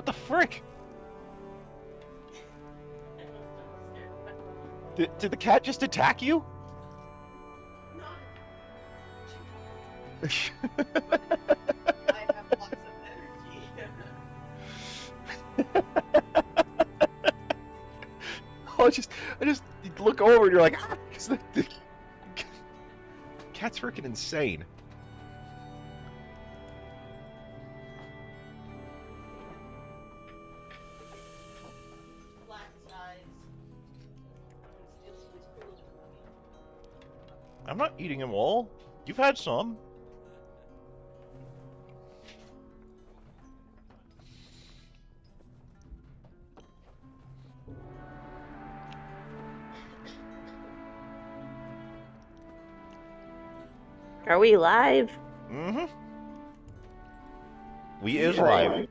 the frick? Did the cat just attack you? I have lots of energy. I just look over and you're like, ah, 'cause the cat's freaking insane. Black eyes. Steals his pillows from me. I'm not eating them all. You've had some. Are we live? Mm-hmm. We is live.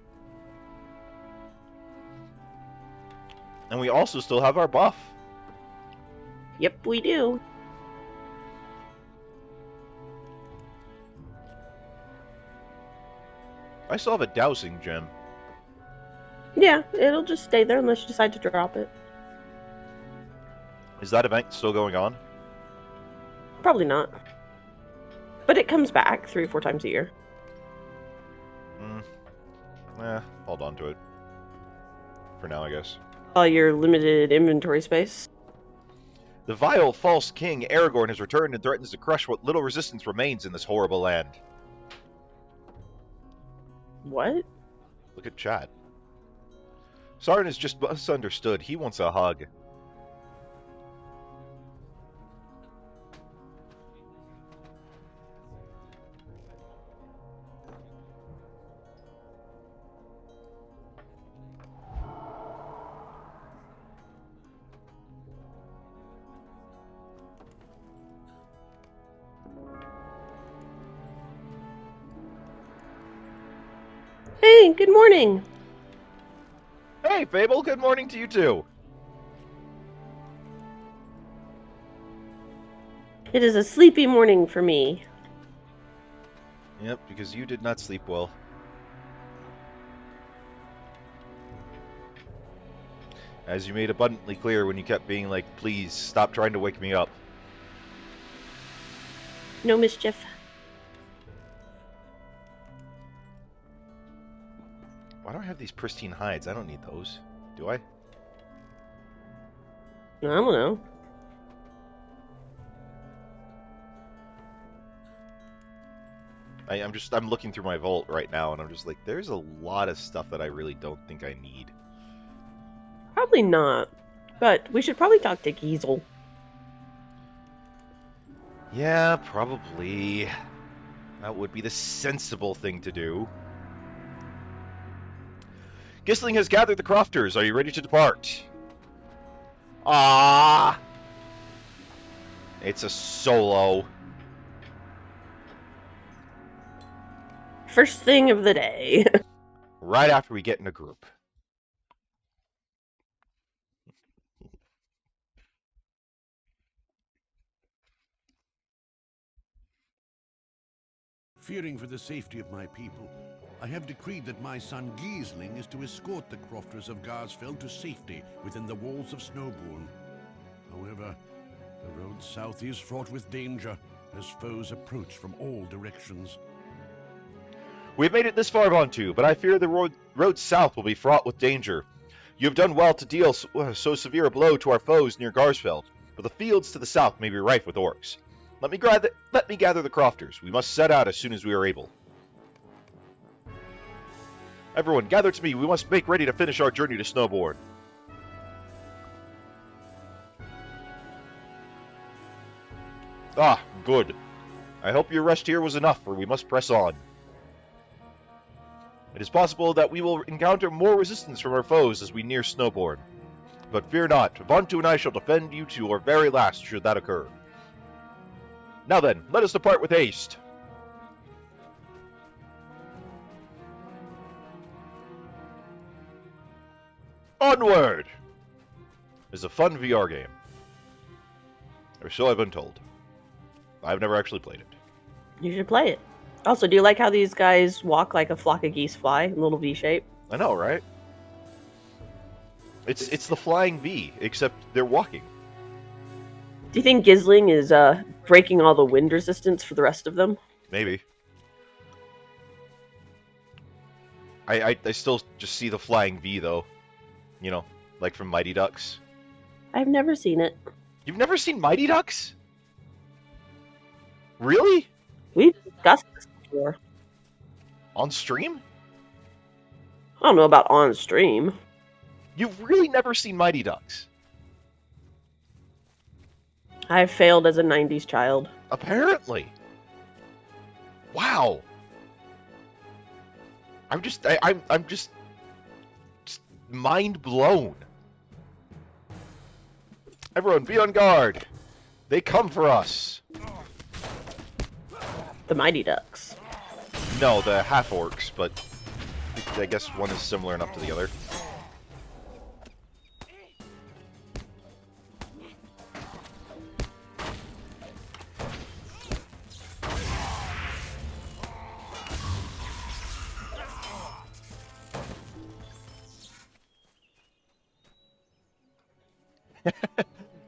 And we also still have our buff. Yep, we do. I still have a dowsing gem. Yeah, it'll just stay there unless you decide to drop it. Is that event still going on? Probably not. But it comes back 3 or 4 times a year. Hold on to it. For now, I guess. All your limited inventory space. The vile, false king, Aragorn, has returned and threatens to crush what little resistance remains in this horrible land. What? Look at chat. Sauron is just misunderstood. He wants a hug. Hey, good morning. Hey, Fable, good morning to you too. It is a sleepy morning for me. Yep, because you did not sleep well. As you made abundantly clear when you kept being like, please, stop trying to wake me up. No mischief. Why do I have these pristine hides? I don't need those. Do I? I don't know. I'm looking through my vault right now, and I'm just like, there's a lot of stuff that I really don't think I need. Probably not. But we should probably talk to Giesel. Yeah, probably. That would be the sensible thing to do. Gisling has gathered the crofters. Are you ready to depart? Ah! It's a solo. First thing of the day. Right after we get in a group. Fearing for the safety of my people, I have decreed that my son Giesling is to escort the crofters of Garsfeld to safety within the walls of Snowbourn. However, the road south is fraught with danger as foes approach from all directions. We've made it this far, Vontu, but I fear the road south will be fraught with danger. You have done well to deal so severe a blow to our foes near Garsfeld, but the fields to the south may be rife with orcs. Let me gather the crofters. We must set out as soon as we are able. Everyone, gather to me. We must make ready to finish our journey to Snowbourn. Ah, good. I hope your rest here was enough, for we must press on. It is possible that we will encounter more resistance from our foes as we near Snowbourn. But fear not, Vontu and I shall defend you to our very last should that occur. Now then, let us depart with haste. Onward! It's a fun VR game. Or so I've been told. I've never actually played it. You should play it. Also, do you like how these guys walk like a flock of geese fly in a little V shape? I know, right? It's the flying V, except they're walking. Do you think Gizling is breaking all the wind resistance for the rest of them? Maybe. I still just see the flying V though. You know, like from Mighty Ducks. I've never seen it. You've never seen Mighty Ducks? Really? We've discussed this before. On stream? I don't know about on stream. You've really never seen Mighty Ducks? I failed as a 90s child. Apparently. Wow. I'm just mind blown. Everyone, be on guard. They come for us. The Mighty Ducks. No, the half orcs, but I guess one is similar enough to the other.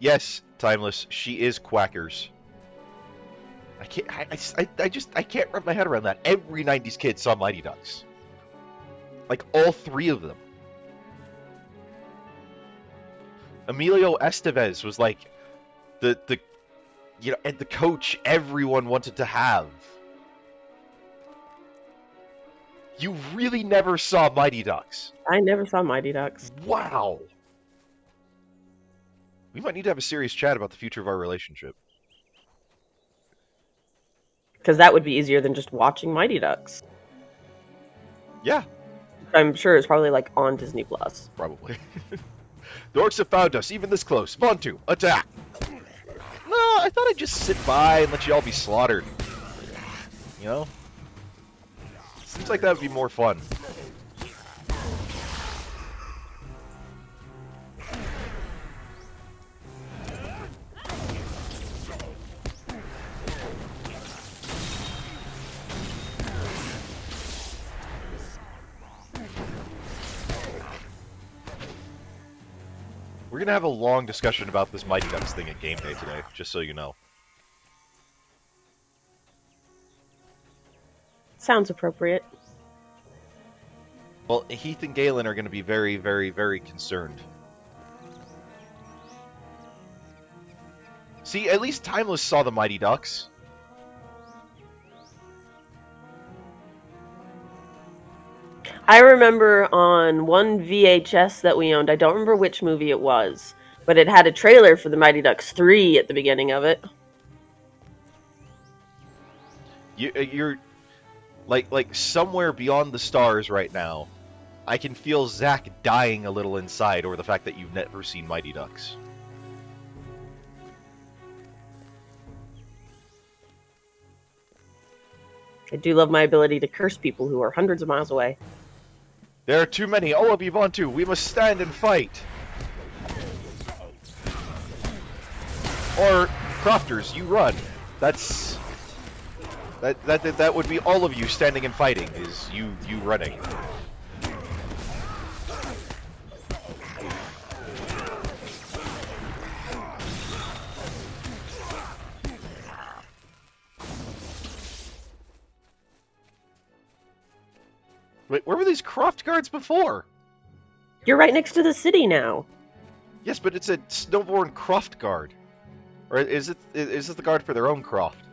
Yes, Timeless, she is Quackers. I can't wrap my head around that. Every 90s kid saw Mighty Ducks. Like, all three of them. Emilio Estevez was like the you know, and the coach everyone wanted to have. You really never saw Mighty Ducks. I never saw Mighty Ducks. Wow. We might need to have a serious chat about the future of our relationship. Because that would be easier than just watching Mighty Ducks. Yeah, I'm sure it's probably like on Disney Plus. probably. The orcs have found us, even this close. Spawn 2, attack! No, I thought I'd just sit by and let you all be slaughtered. You know? Seems like that would be more fun. We're gonna have a long discussion about this Mighty Ducks thing at game day today, just so you know. Sounds appropriate. Well, Heath and Galen are gonna be very, very, very concerned. See, at least Timeless saw the Mighty Ducks. I remember on one VHS that we owned, I don't remember which movie it was, but it had a trailer for the Mighty Ducks 3 at the beginning of it. You're like somewhere beyond the stars right now. I can feel Zach dying a little inside over the fact that you've never seen Mighty Ducks. I do love my ability to curse people who are hundreds of miles away. There are too many. Oh, Abibantu, we must stand and fight. Or Crofters, you run. That would be all of you standing and fighting. Is you running. Wait, where were these Croft guards before? You're right next to the city now. Yes, but it's a Snowbourn Croft guard. Or is it the guard for their own Croft?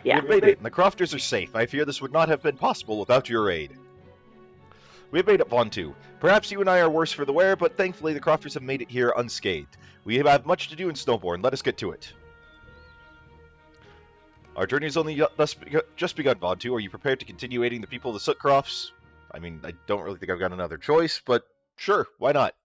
Yeah. We have made it, and the Crofters are safe. I fear this would not have been possible without your aid. We have made it, Vontu. Perhaps you and I are worse for the wear, but thankfully the Crofters have made it here unscathed. We have much to do in Snowbourn. Let us get to it. Our journey has only just begun, Vontu. Are you prepared to continue aiding the people of the Soot Crofts? I mean, I don't really think I've got another choice, but sure, why not?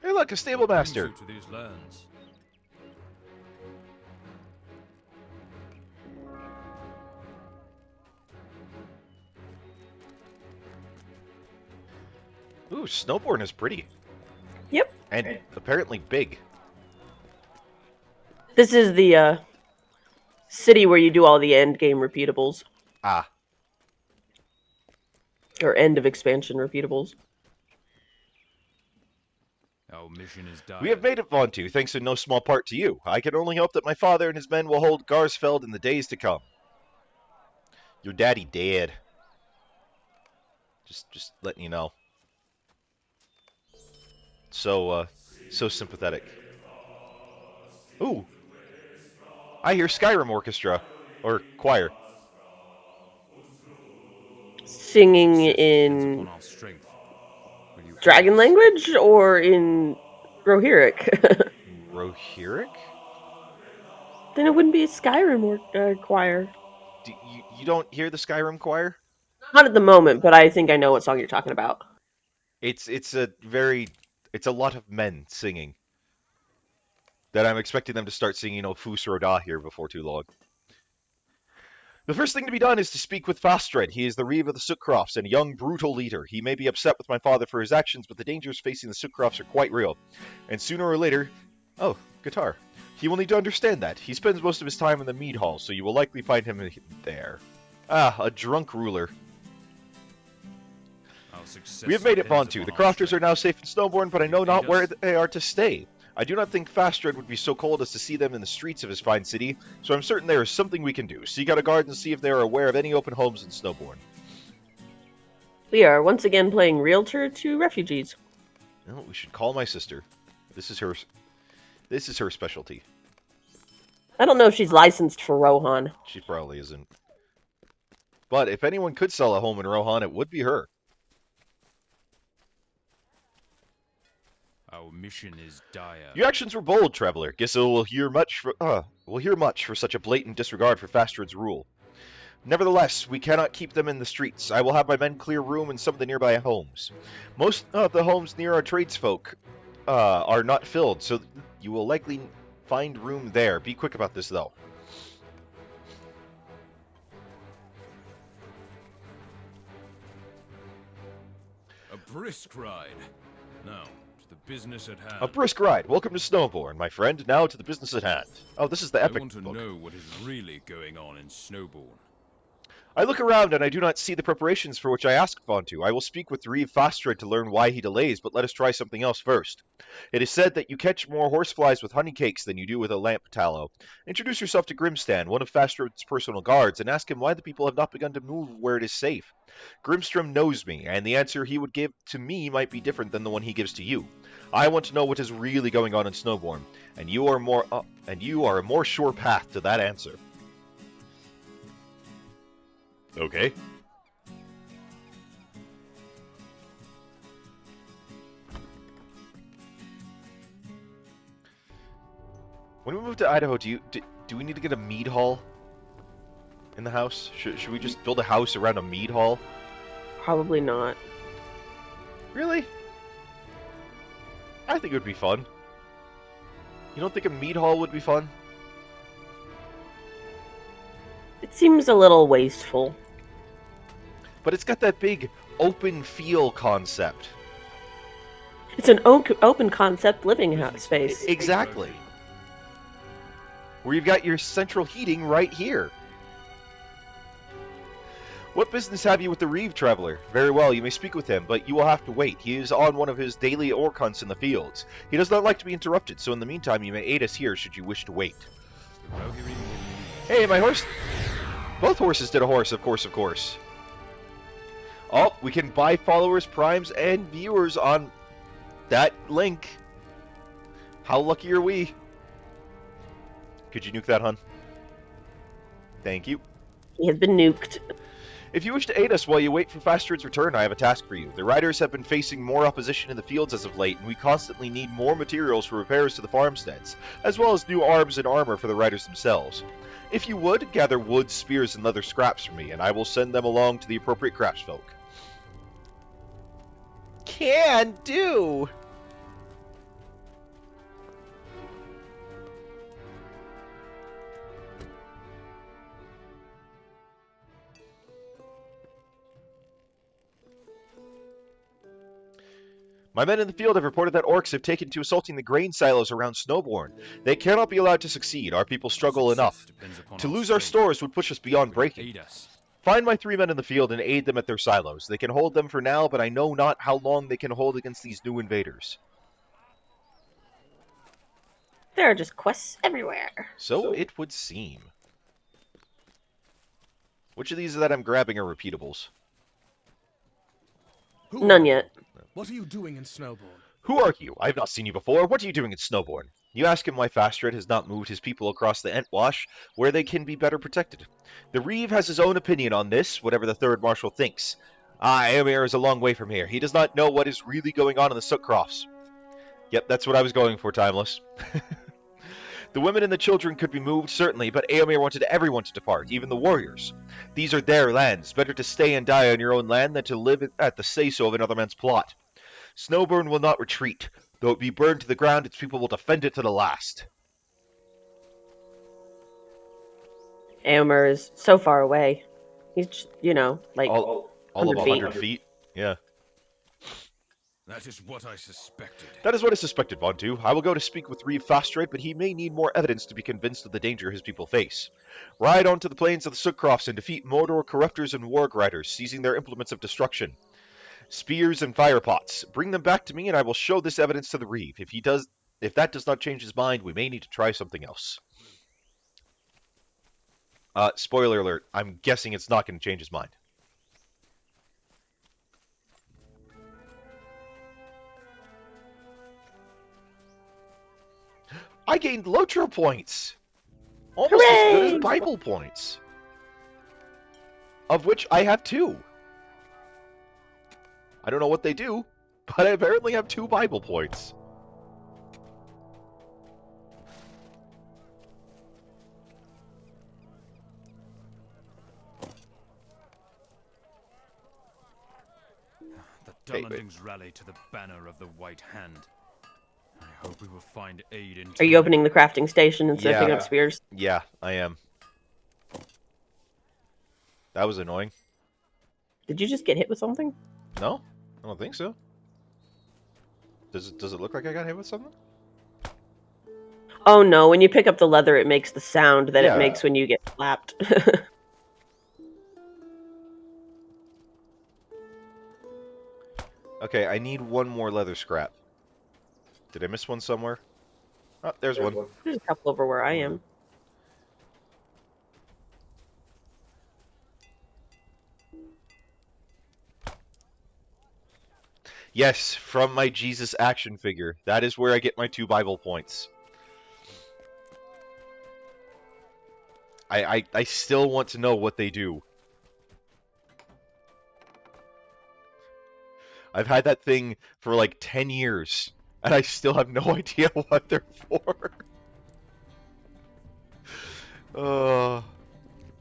Hey, look, a stable master. To these lands. Ooh, Snowbourn is pretty. Yep. And apparently big. This is the city where you do all the end game repeatables. Ah, Or end of expansion repeatables. Our mission is dire. we have made it, Vontu, thanks in no small part to you. I can only hope that my father and his men will hold Garsfeld in the days to come. Your daddy dead. Just letting you know. So sympathetic. Ooh, I hear Skyrim Orchestra. Or choir. Singing Success depends in upon our strength. Will you help dragon us? language or in Rohirric? Rohirric? Then it wouldn't be a Skyrim choir. You don't hear the Skyrim choir? Not at the moment, but I think I know what song you're talking about. It's a lot of men singing. That I'm expecting them to start singing, Fus Roda here before too long. The first thing to be done is to speak with Fastred. He is the Reeve of the Sootcrofts and a young, brutal leader. He may be upset with my father for his actions, but the dangers facing the Sootcrofts are quite real. And sooner or later... Oh, guitar. He will need to understand that. He spends most of his time in the mead hall, so you will likely find him there. Ah, a drunk ruler. Our success We have made it, depends Vontu. The upon our crofters are strength. now safe in Snowbourn, but I know Lead not where us. they are to stay. I do not think Fastred would be so cold as to see them in the streets of his fine city, so I'm certain there is something we can do. Seek out a guard and see if they are aware of any open homes in Snowbourn. We are once again playing realtor to refugees. Well, we should call my sister. This is her specialty. I don't know if she's licensed for Rohan. She probably isn't. But if anyone could sell a home in Rohan, it would be her. Our mission is dire. Your actions were bold, traveler. Gissel will hear much for such a blatant disregard for Fastred's rule. Nevertheless, we cannot keep them in the streets. I will have my men clear room in some of the nearby homes. Most of the homes near our tradesfolk are not filled, so you will likely find room there. Be quick about this, though. A brisk ride. Now, to the business at hand. A brisk ride. Welcome to Snowbourn, my friend. Now to the business at hand. Oh, this is the I epic want to book. know what is really going on in Snowbourn. I look around and I do not see the preparations for which I asked Vontu. I will speak with Reeve Fastred to learn why he delays, but let us try something else first. It is said that you catch more horseflies with honey cakes than you do with a lamp tallow. Introduce yourself to Grimstan, one of Fastred's personal guards, and ask him why the people have not begun to move where it is safe. Grimstrom knows me, and the answer he would give to me might be different than the one he gives to you. I want to know what is really going on in Snowbourn, and you are a more sure path to that answer. Okay. When we move to Idaho, do we need to get a mead hall in the house? Should we just build a house around a mead hall? Probably not. Really? I think it would be fun. You don't think a mead hall would be fun? It seems a little wasteful. But it's got that big open feel concept. It's an open concept living space. Exactly. Where you've got your central heating right here. What business have you with the Reeve traveler? Very well, you may speak with him, but you will have to wait. He is on one of his daily orc hunts in the fields. He does not like to be interrupted, so in the meantime you may aid us here should you wish to wait. Hey, my horse! Both horses did a horse, of course. Oh, we can buy followers, primes, and viewers on that link. How lucky are we? Could you nuke that, hun? Thank you. He has been nuked. If you wish to aid us while you wait for Fastred's return, I have a task for you. The riders have been facing more opposition in the fields as of late, and we constantly need more materials for repairs to the farmsteads, as well as new arms and armor for the riders themselves. If you would, gather wood, spears, and leather scraps for me, and I will send them along to the appropriate craftsfolk. Can do! My men in the field have reported that orcs have taken to assaulting the grain silos around Snowbourn. They cannot be allowed to succeed. Our people struggle enough. To lose our stores would push us beyond breaking. Aid us. Find my 3 men in the field and aid them at their silos. They can hold them for now, but I know not how long they can hold against these new invaders. There are just quests everywhere. So it would seem. Which of these that I'm grabbing are repeatables? None yet. What are you doing in Snowbourn? Who are you? I have not seen you before. What are you doing in Snowbourn? You ask him why Fastred has not moved his people across the Entwash, where they can be better protected. The Reeve has his own opinion on this, whatever the Third Marshal thinks. Éomer is a long way from here. He does not know what is really going on in the Sootcrofts. Yep, that's what I was going for, Timeless. The women and the children could be moved, certainly, but Éomer wanted everyone to depart, even the warriors. These are their lands. Better to stay and die on your own land than to live at the say-so of another man's plot. Snowbourn will not retreat. Though it be burned to the ground, its people will defend it to the last. Éomer is so far away. He's just, like All of 100 feet. Yeah. That is what I suspected. That is what I suspected, Vontu. I will go to speak with Reeve Fastred, but he may need more evidence to be convinced of the danger his people face. Ride on to the plains of the Sootcrofts and defeat Mordor corruptors and warg riders, seizing their implements of destruction. Spears and firepots. Bring them back to me, and I will show this evidence to the Reeve. If that does not change his mind, we may need to try something else. Spoiler alert. I'm guessing it's not going to change his mind. I gained LOTRO points! Almost as good as Bible points. Of which I have 2. I don't know what they do, but I apparently have 2 Bible points. The Dunlendings rally to the banner of the White Hand. I hope we will find aid in time. Are you opening the crafting station and setting up spears? Yeah, I am. That was annoying. Did you just get hit with something? No, I don't think so. Does it look like I got hit with something? Oh no, when you pick up the leather, it makes the sound that it makes when you get slapped. Okay, I need 1 more leather scrap. Did I miss one somewhere? Oh, there's one. There's a couple over where I am. Yes, from my Jesus action figure. That is where I get my 2 Bible points. I still want to know what they do. I've had that thing for like 10 years, and I still have no idea what they're for.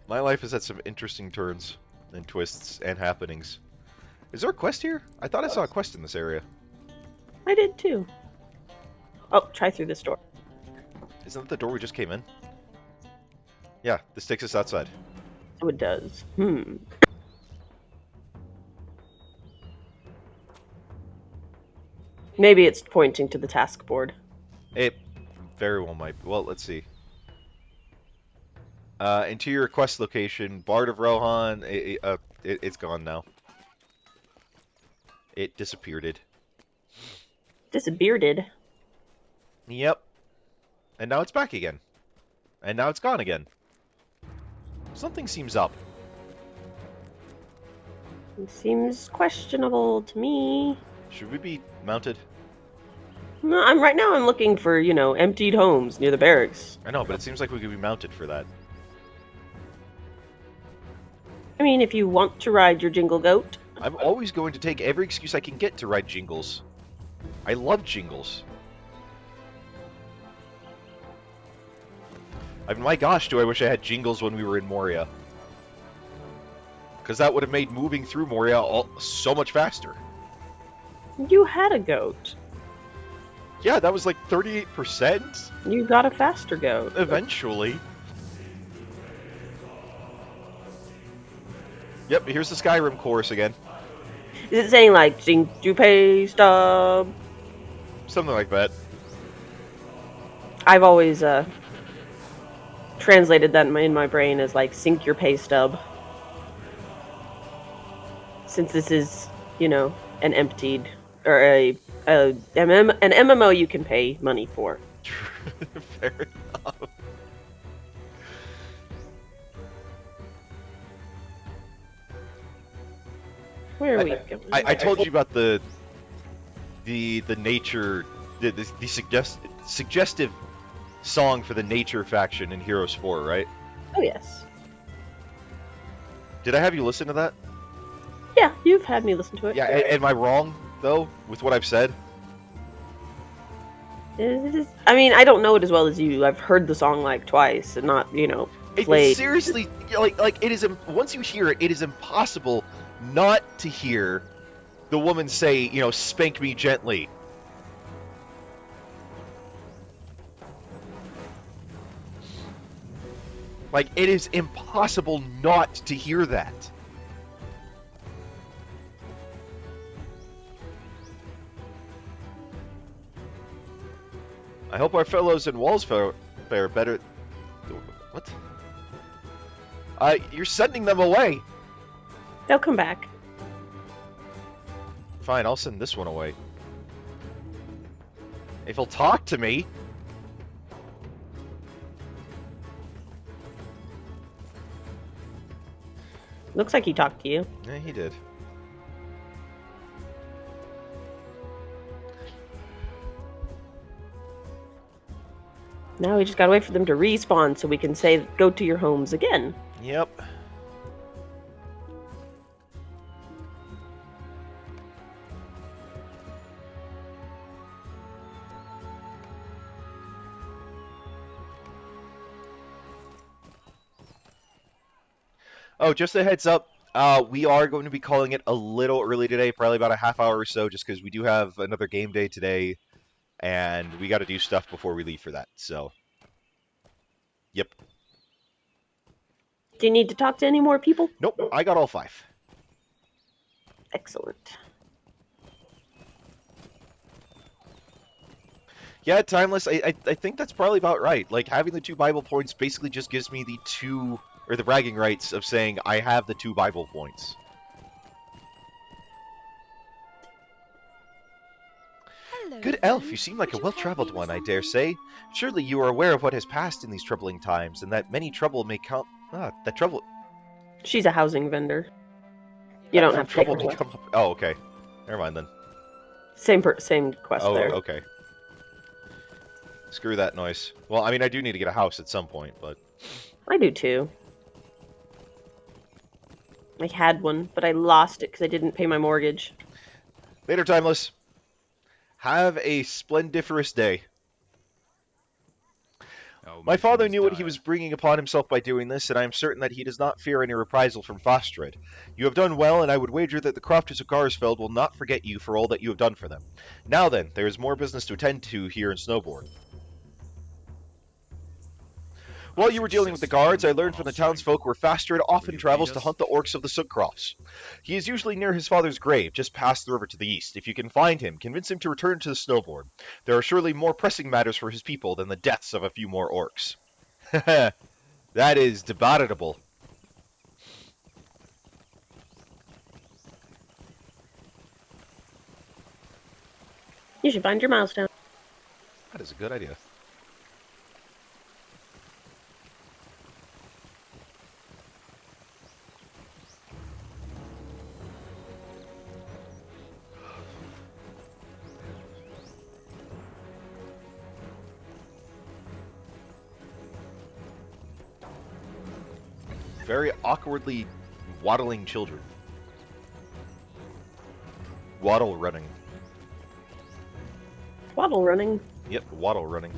My life has had some interesting turns and twists and happenings. Is there a quest here? I thought I saw a quest in this area. I did too. Oh, try through this door. Isn't that the door we just came in? Yeah, this takes us outside. So it does. Maybe it's pointing to the task board. It very well might. Well, let's see. Interior quest location, Bard of Rohan. It's gone now. It disappeared. Disappeared. Yep. And now it's back again. And now it's gone again. Something seems up. It seems questionable to me. Should we be mounted? No, right now I'm looking for, emptied homes near the barracks. I know, but it seems like we could be mounted for that. I mean, if you want to ride your jingle goat. I'm always going to take every excuse I can get to ride jingles. I love jingles. I mean, my gosh, do I wish I had jingles when we were in Moria. Because that would have made moving through Moria so much faster. You had a goat. Yeah, that was like 38%. You got a faster goat. Eventually. Yep, here's the Skyrim chorus again. Is it saying like sink your pay stub? Something like that. I've always translated that in my brain as like sink your pay stub. Since this is, you know, an emptied or an MMO you can pay money for. Fair enough. Where are we going? I told you about the nature, the suggestive song for the nature faction in Heroes 4, right? Oh yes. Did I have you listen to that? Yeah, you've had me listen to it. Yeah, am I wrong, though, with what I've said? I mean, I don't know it as well as you. I've heard the song like twice and not, you know, played. It's seriously, like it is, once you hear it, it is impossible not to hear the woman say, you know, spank me gently. Like, it is impossible not to hear that. I hope our fellows in Walls fare better. What? You're sending them away. They'll come back. Fine, I'll send this one away. If he'll talk to me. Looks like he talked to you. Yeah, he did. Now we just gotta wait for them to respawn so we can say, go to your homes again. Yep. Oh, just a heads up, we are going to be calling it a little early today, probably about a half hour or so, just because we do have another game day today, and we got to do stuff before we leave for that, so. Yep. Do you need to talk to any more people? Nope, I got all 5. Excellent. Yeah, Timeless, I think that's probably about right. Like, having the 2 Bible points basically just gives me the bragging rights of saying I have the 2 Bible points. Hello, Good elf, you seem like a well-traveled one, I dare say. Surely you are aware of what has passed in these troubling times, and that many trouble may come. That trouble. She's a housing vendor. You don't have to take trouble her may come up. Oh, okay. Never mind then. Same quest Oh, there. okay. Screw that noise. Well, I mean, I do need to get a house at some point, but. I do too. I had one, but I lost it because I didn't pay my mortgage. Later, Timeless. Have a splendiferous day. Oh, My father knew what he dire. was bringing upon himself by doing this, and I am certain that he does not fear any reprisal from Fostred. You have done well, and I would wager that the crofters of Garsfeld will not forget you for all that you have done for them. Now then, there is more business to attend to here in Snowbourn. While you were dealing with the guards, I learned from the townsfolk where Fastred often travels to hunt the orcs of the Sootcrofts. He is usually near his father's grave, just past the river to the east. If you can find him, convince him to return to the Snowbourn. There are surely more pressing matters for his people than the deaths of a few more orcs. That is debatable. You should find your milestone. That is a good idea. Very awkwardly waddling children. Waddle running. Waddle running. Yep, waddle running.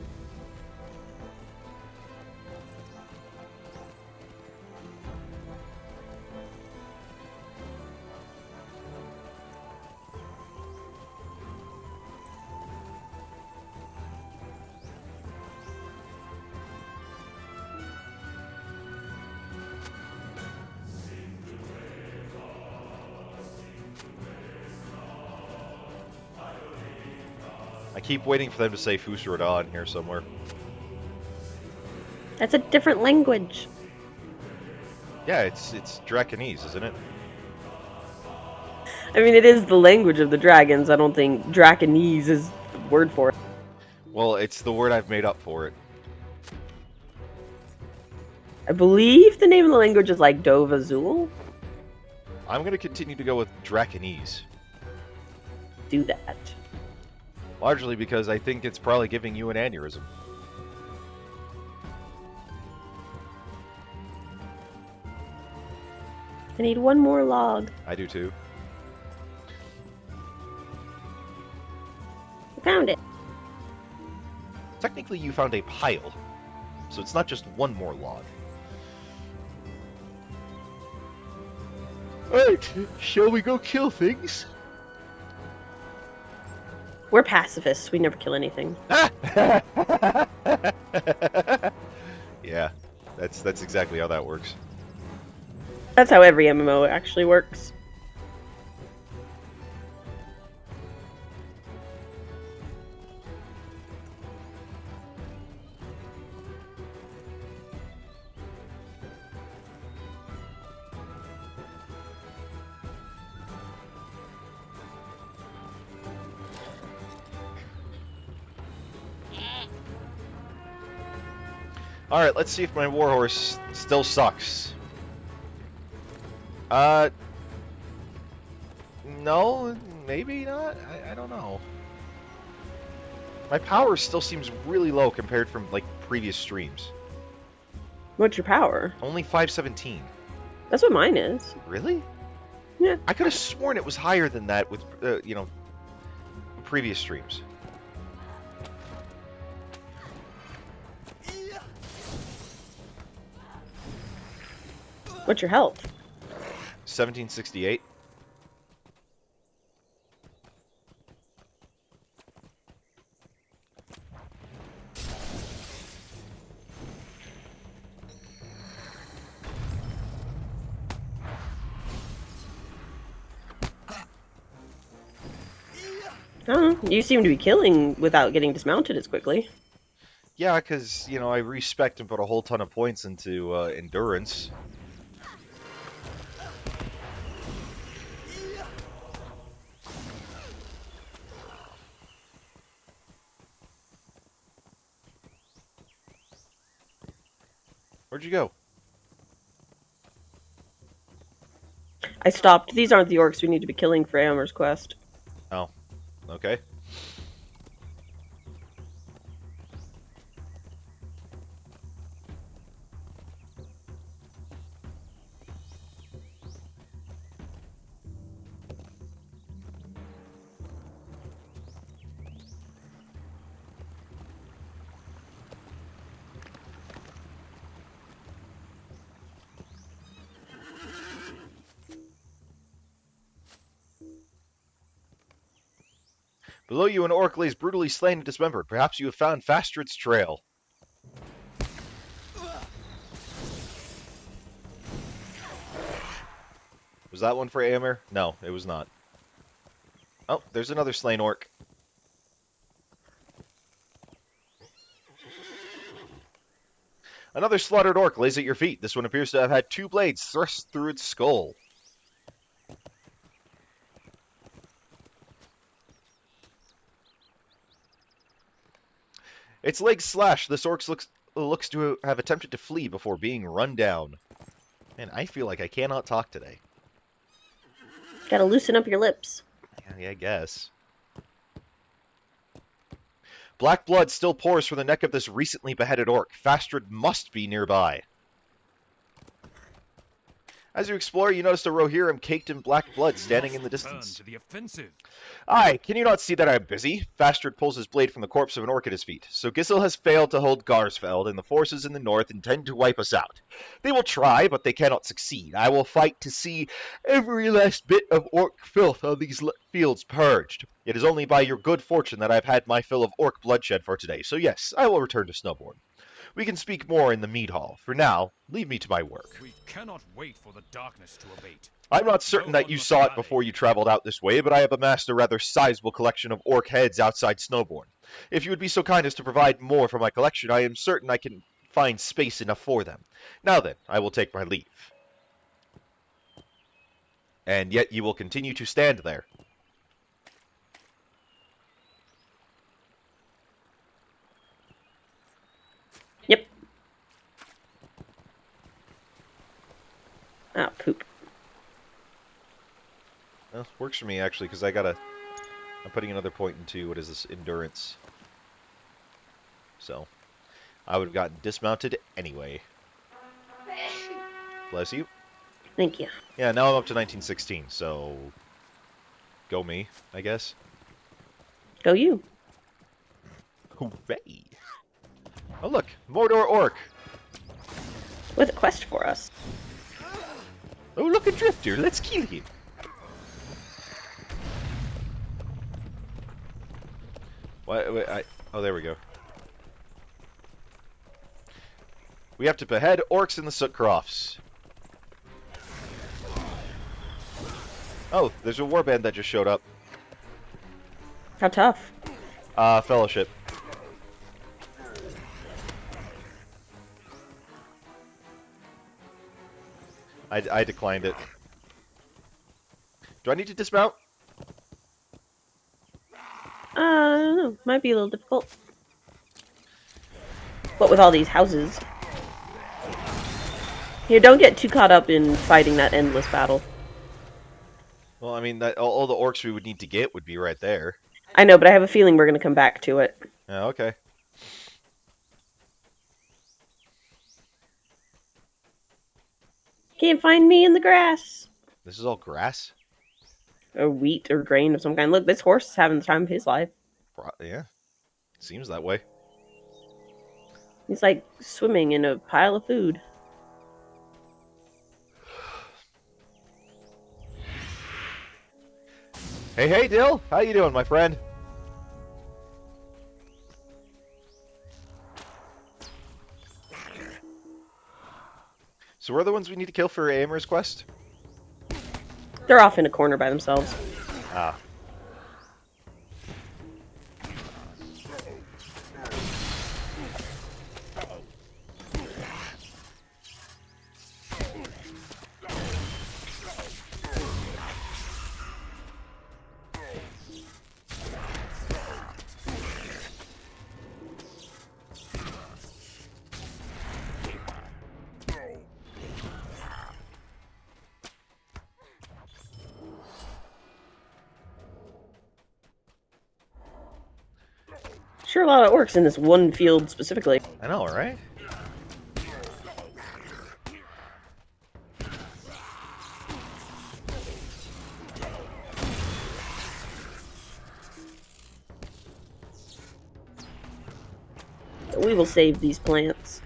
I keep waiting for them to say Fusroda in here somewhere. That's a different language. Yeah, it's Draconese, isn't it? I mean, it is the language of the dragons. I don't think Draconese is the word for it. Well, it's the word I've made up for it. I believe the name of the language is like Dovazul. I'm going to continue to go with Draconese. Do that. Largely because I think it's probably giving you an aneurysm. I need one more log. I do too. I found it. Technically, you found a pile, so it's not just one more log. Alright, shall we go kill things? We're pacifists. We never kill anything. Yeah, that's exactly how that works. That's how every MMO actually works. Alright, let's see if my warhorse still sucks. No, maybe not. I don't know. My power still seems really low compared from like previous streams. What's your power? Only 517. That's what mine is. Really? Yeah. I could have sworn it was higher than that with previous streams. What's your health? 1768. I don't know. You seem to be killing without getting dismounted as quickly. Yeah, because, I respect and put a whole ton of points into endurance. Where'd you go? I stopped. These aren't the orcs we need to be killing for Aomer's quest. Oh, okay. Below you, an orc lays brutally slain and dismembered. Perhaps you have found Fastred's trail. Was that one for Aomer? No, it was not. Oh, there's another slain orc. Another slaughtered orc lays at your feet. This one appears to have had 2 blades thrust through its skull. Its legs slashed. This orc looks to have attempted to flee before being run down. Man, I feel like I cannot talk today. Gotta loosen up your lips. Yeah, I guess. Black blood still pours from the neck of this recently beheaded orc. Fastred must be nearby. As you explore, you notice a Rohirrim caked in black blood standing in the distance. Turn to the offensive. Aye, can you not see that I'm busy? Fastred pulls his blade from the corpse of an orc at his feet. So Gisel has failed to hold Garsfeld, and the forces in the north intend to wipe us out. They will try, but they cannot succeed. I will fight to see every last bit of orc filth on these fields purged. It is only by your good fortune that I've had my fill of orc bloodshed for today, so yes, I will return to Snowbourn. We can speak more in the mead hall. For now, leave me to my work. We cannot wait for the darkness to abate. I'm not certain No that one you must saw it rally. before you traveled out this way, but I have amassed a rather sizable collection of orc heads outside Snowbourn. If you would be so kind as to provide more for my collection, I am certain I can find space enough for them. Now then, I will take my leave. And yet you will continue to stand there. Yep. Ah, poop. Well, works for me, actually, because I'm putting another point into, what is this, endurance. So, I would have gotten dismounted anyway. Bless you. Thank you. Yeah, now I'm up to 1916, so... Go me, I guess. Go you. Hooray! Oh look, Mordor Orc! With a quest for us. Oh look, a drifter, let's kill him! Wait, oh, there we go. We have to behead orcs in the Soot Crofts. Oh, there's a warband that just showed up. How tough. Fellowship. I declined it. Do I need to dismount? I don't know. Might be a little difficult. What with all these houses? Here, don't get too caught up in fighting that endless battle. Well, I mean, all the orcs we would need to get would be right there. I know, but I have a feeling we're going to come back to it. Oh, okay. Can't find me in the grass. This is all grass? Or wheat or grain of some kind. Look, this horse is having the time of his life. Yeah. Seems that way. He's like swimming in a pile of food. Hey, Dill! How you doing, my friend? So we're the ones we need to kill for Amer's quest? They're off in a corner by themselves. Ah. Sure, a lot of orcs in this one field specifically. I know, right? We will save these plants.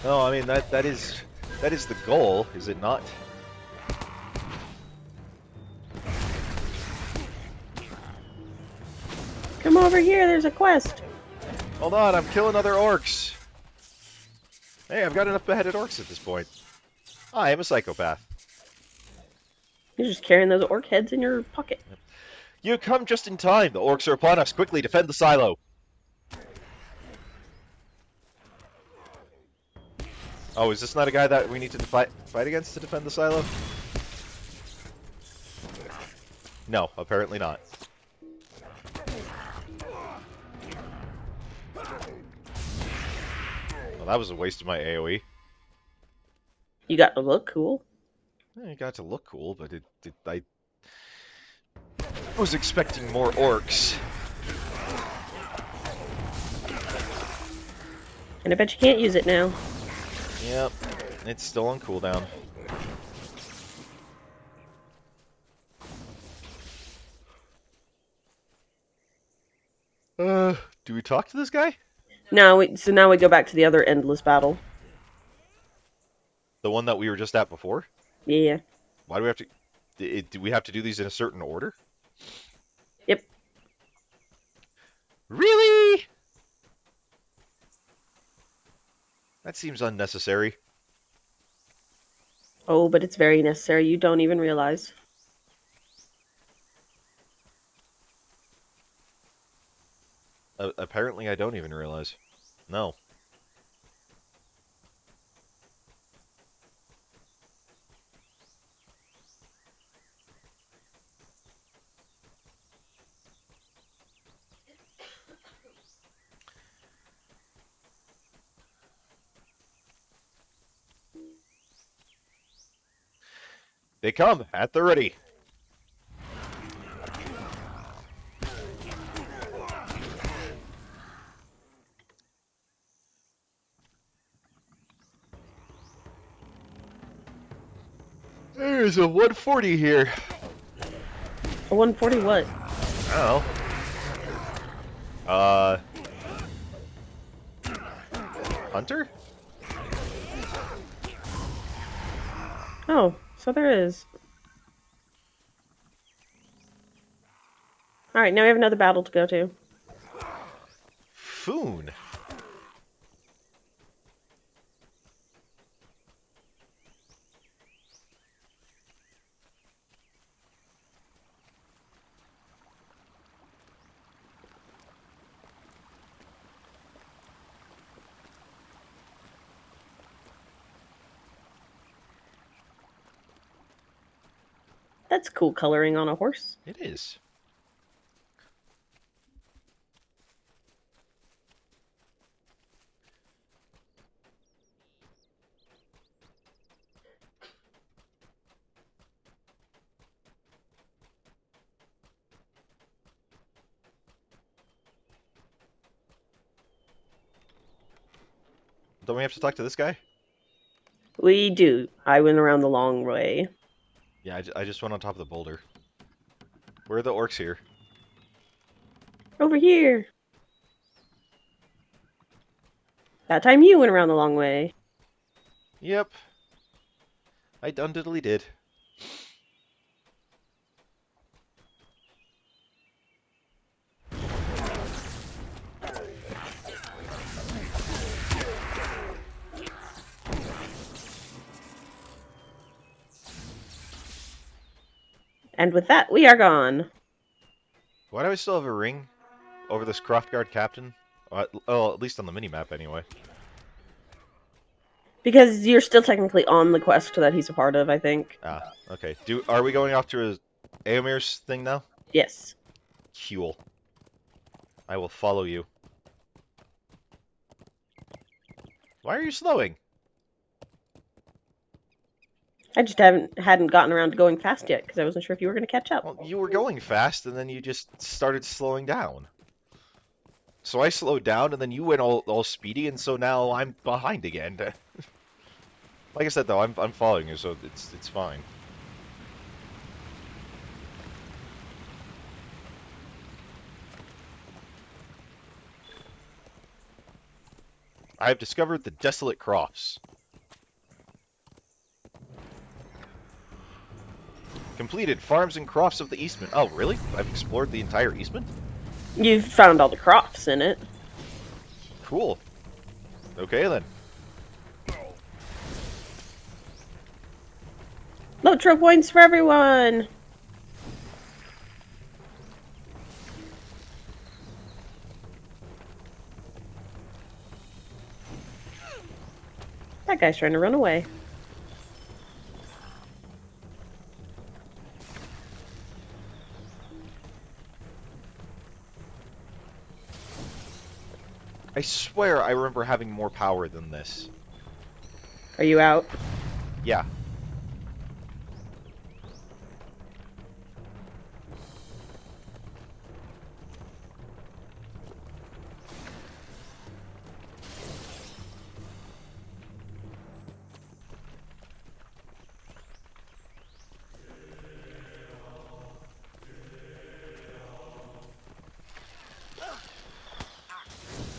No, I mean that is the goal, is it not? Come over here, there's a quest. Hold on, I'm killing other orcs. Hey, I've got enough beheaded orcs at this point. I am a psychopath. You're just carrying those orc heads in your pocket. You come just in time. The orcs are upon us. Quickly, defend the silo. Oh, is this not a guy that we need to fight against to defend the silo? No, apparently not. Well, that was a waste of my AoE. You got to look cool. It got to look cool, but I was expecting more orcs. And I bet you can't use it now. Yep, it's still on cooldown. Do we talk to this guy? So now we go back to the other endless battle. The one that we were just at before? Yeah. Why do we have to... Do we have to do these in a certain order? Yep. Really? That seems unnecessary. Oh, but it's very necessary. You don't even realize. Apparently, I don't even realize. No. They come at the ready. There's a 140 here. A 140 what? I don't know. Hunter? Oh, so there is. Alright, now we have another battle to go to. Foon. That's cool coloring on a horse. It is. Don't we have to talk to this guy? We do. I went around the long way. Yeah, I just went on top of the boulder. Where are the orcs here? Over here. That time you went around the long way. Yep. I done diddly did. And with that, we are gone. Why do I still have a ring over this Croftguard captain? Oh, at least on the minimap anyway. Because you're still technically on the quest that he's a part of, I think. Ah, okay. Are we going off to Aomir's thing now? Yes. Cool. I will follow you. Why are you slowing? I just hadn't gotten around to going fast yet, because I wasn't sure if you were going to catch up. Well, you were going fast, and then you just started slowing down. So I slowed down, and then you went all speedy, and so now I'm behind again. Like I said, though, I'm following you, so it's fine. I have discovered the desolate crofts. Completed farms and crofts of the Eastman. Oh, really? I've explored the entire Eastman? You've found all the crofts in it. Cool. Okay, then. LOTRO points for everyone! That guy's trying to run away. I swear I remember having more power than this. Are you out? Yeah.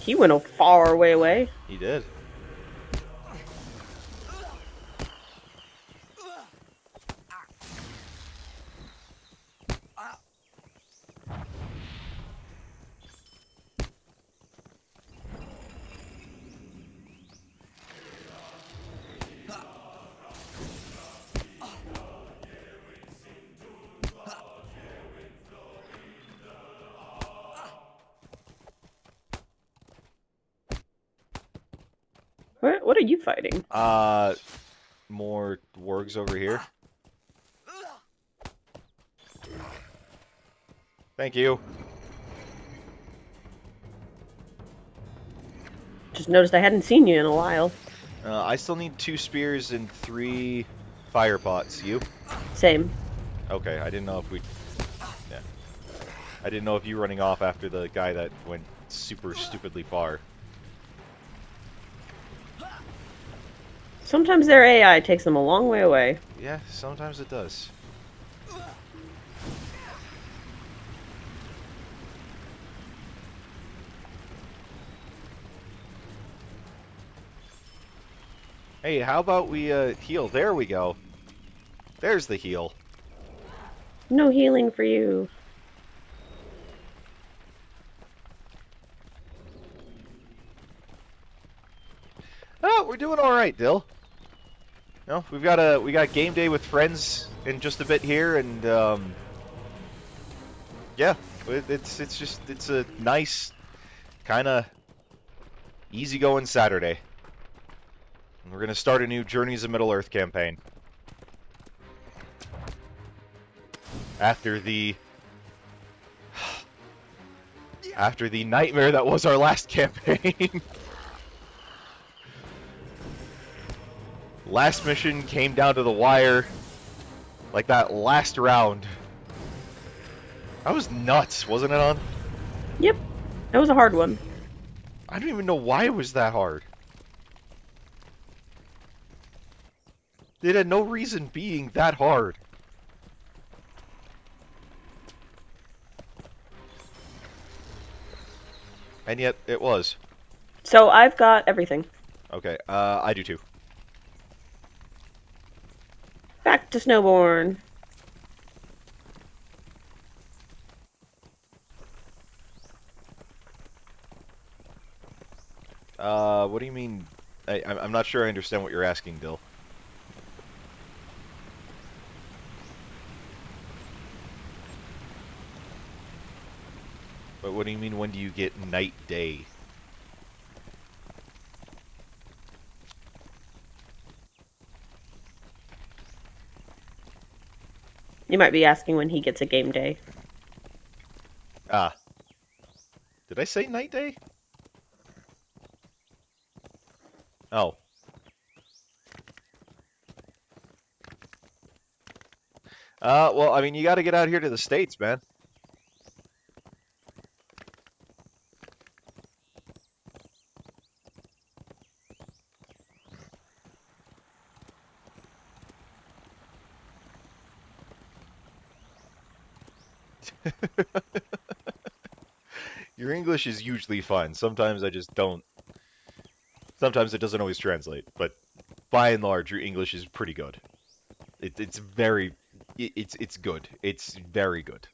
He went a far way away. He did. What are you fighting? More wargs over here. Thank you. Just noticed I hadn't seen you in a while. I still need 2 spears and 3 fire pots. You? Same. Okay, I didn't know if we... Yeah. I didn't know if you were running off after the guy that went super stupidly far. Sometimes their AI takes them a long way away. Yeah, sometimes it does. Hey, how about we heal? There we go. There's the heal. No healing for you. Oh, we're doing all right, Dill. No, we got game day with friends in just a bit here, and yeah, it's a nice kind of easygoing Saturday. And we're gonna start a new Journeys of Middle Earth campaign after the nightmare that was our last campaign. Last mission came down to the wire. Like that last round. That was nuts, wasn't it, On? Yep. That was a hard one. I don't even know why it was that hard. It had no reason being that hard. And yet, it was. So I've got everything. Okay, I do too. Back to Snowbourn. What do you mean? I'm not sure I understand what you're asking, Dill. But what do you mean, when do you get night day? You might be asking when he gets a game day. Ah. Did I say night day? Oh. Well, I mean, you gotta get out here to the States, man. Your English is usually fine. Sometimes I just don't. Sometimes it doesn't always translate, but by and large, your English is pretty good. It's very, it's good. It's very good.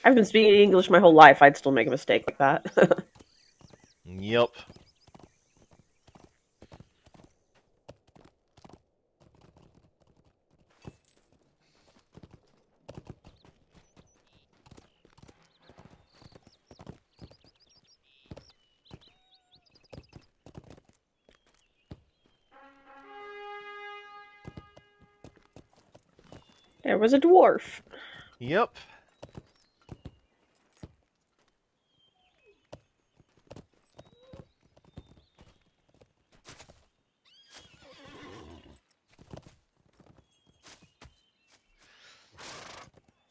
I've been speaking English my whole life. I'd still make a mistake like that. Yep. There was a dwarf. Yep.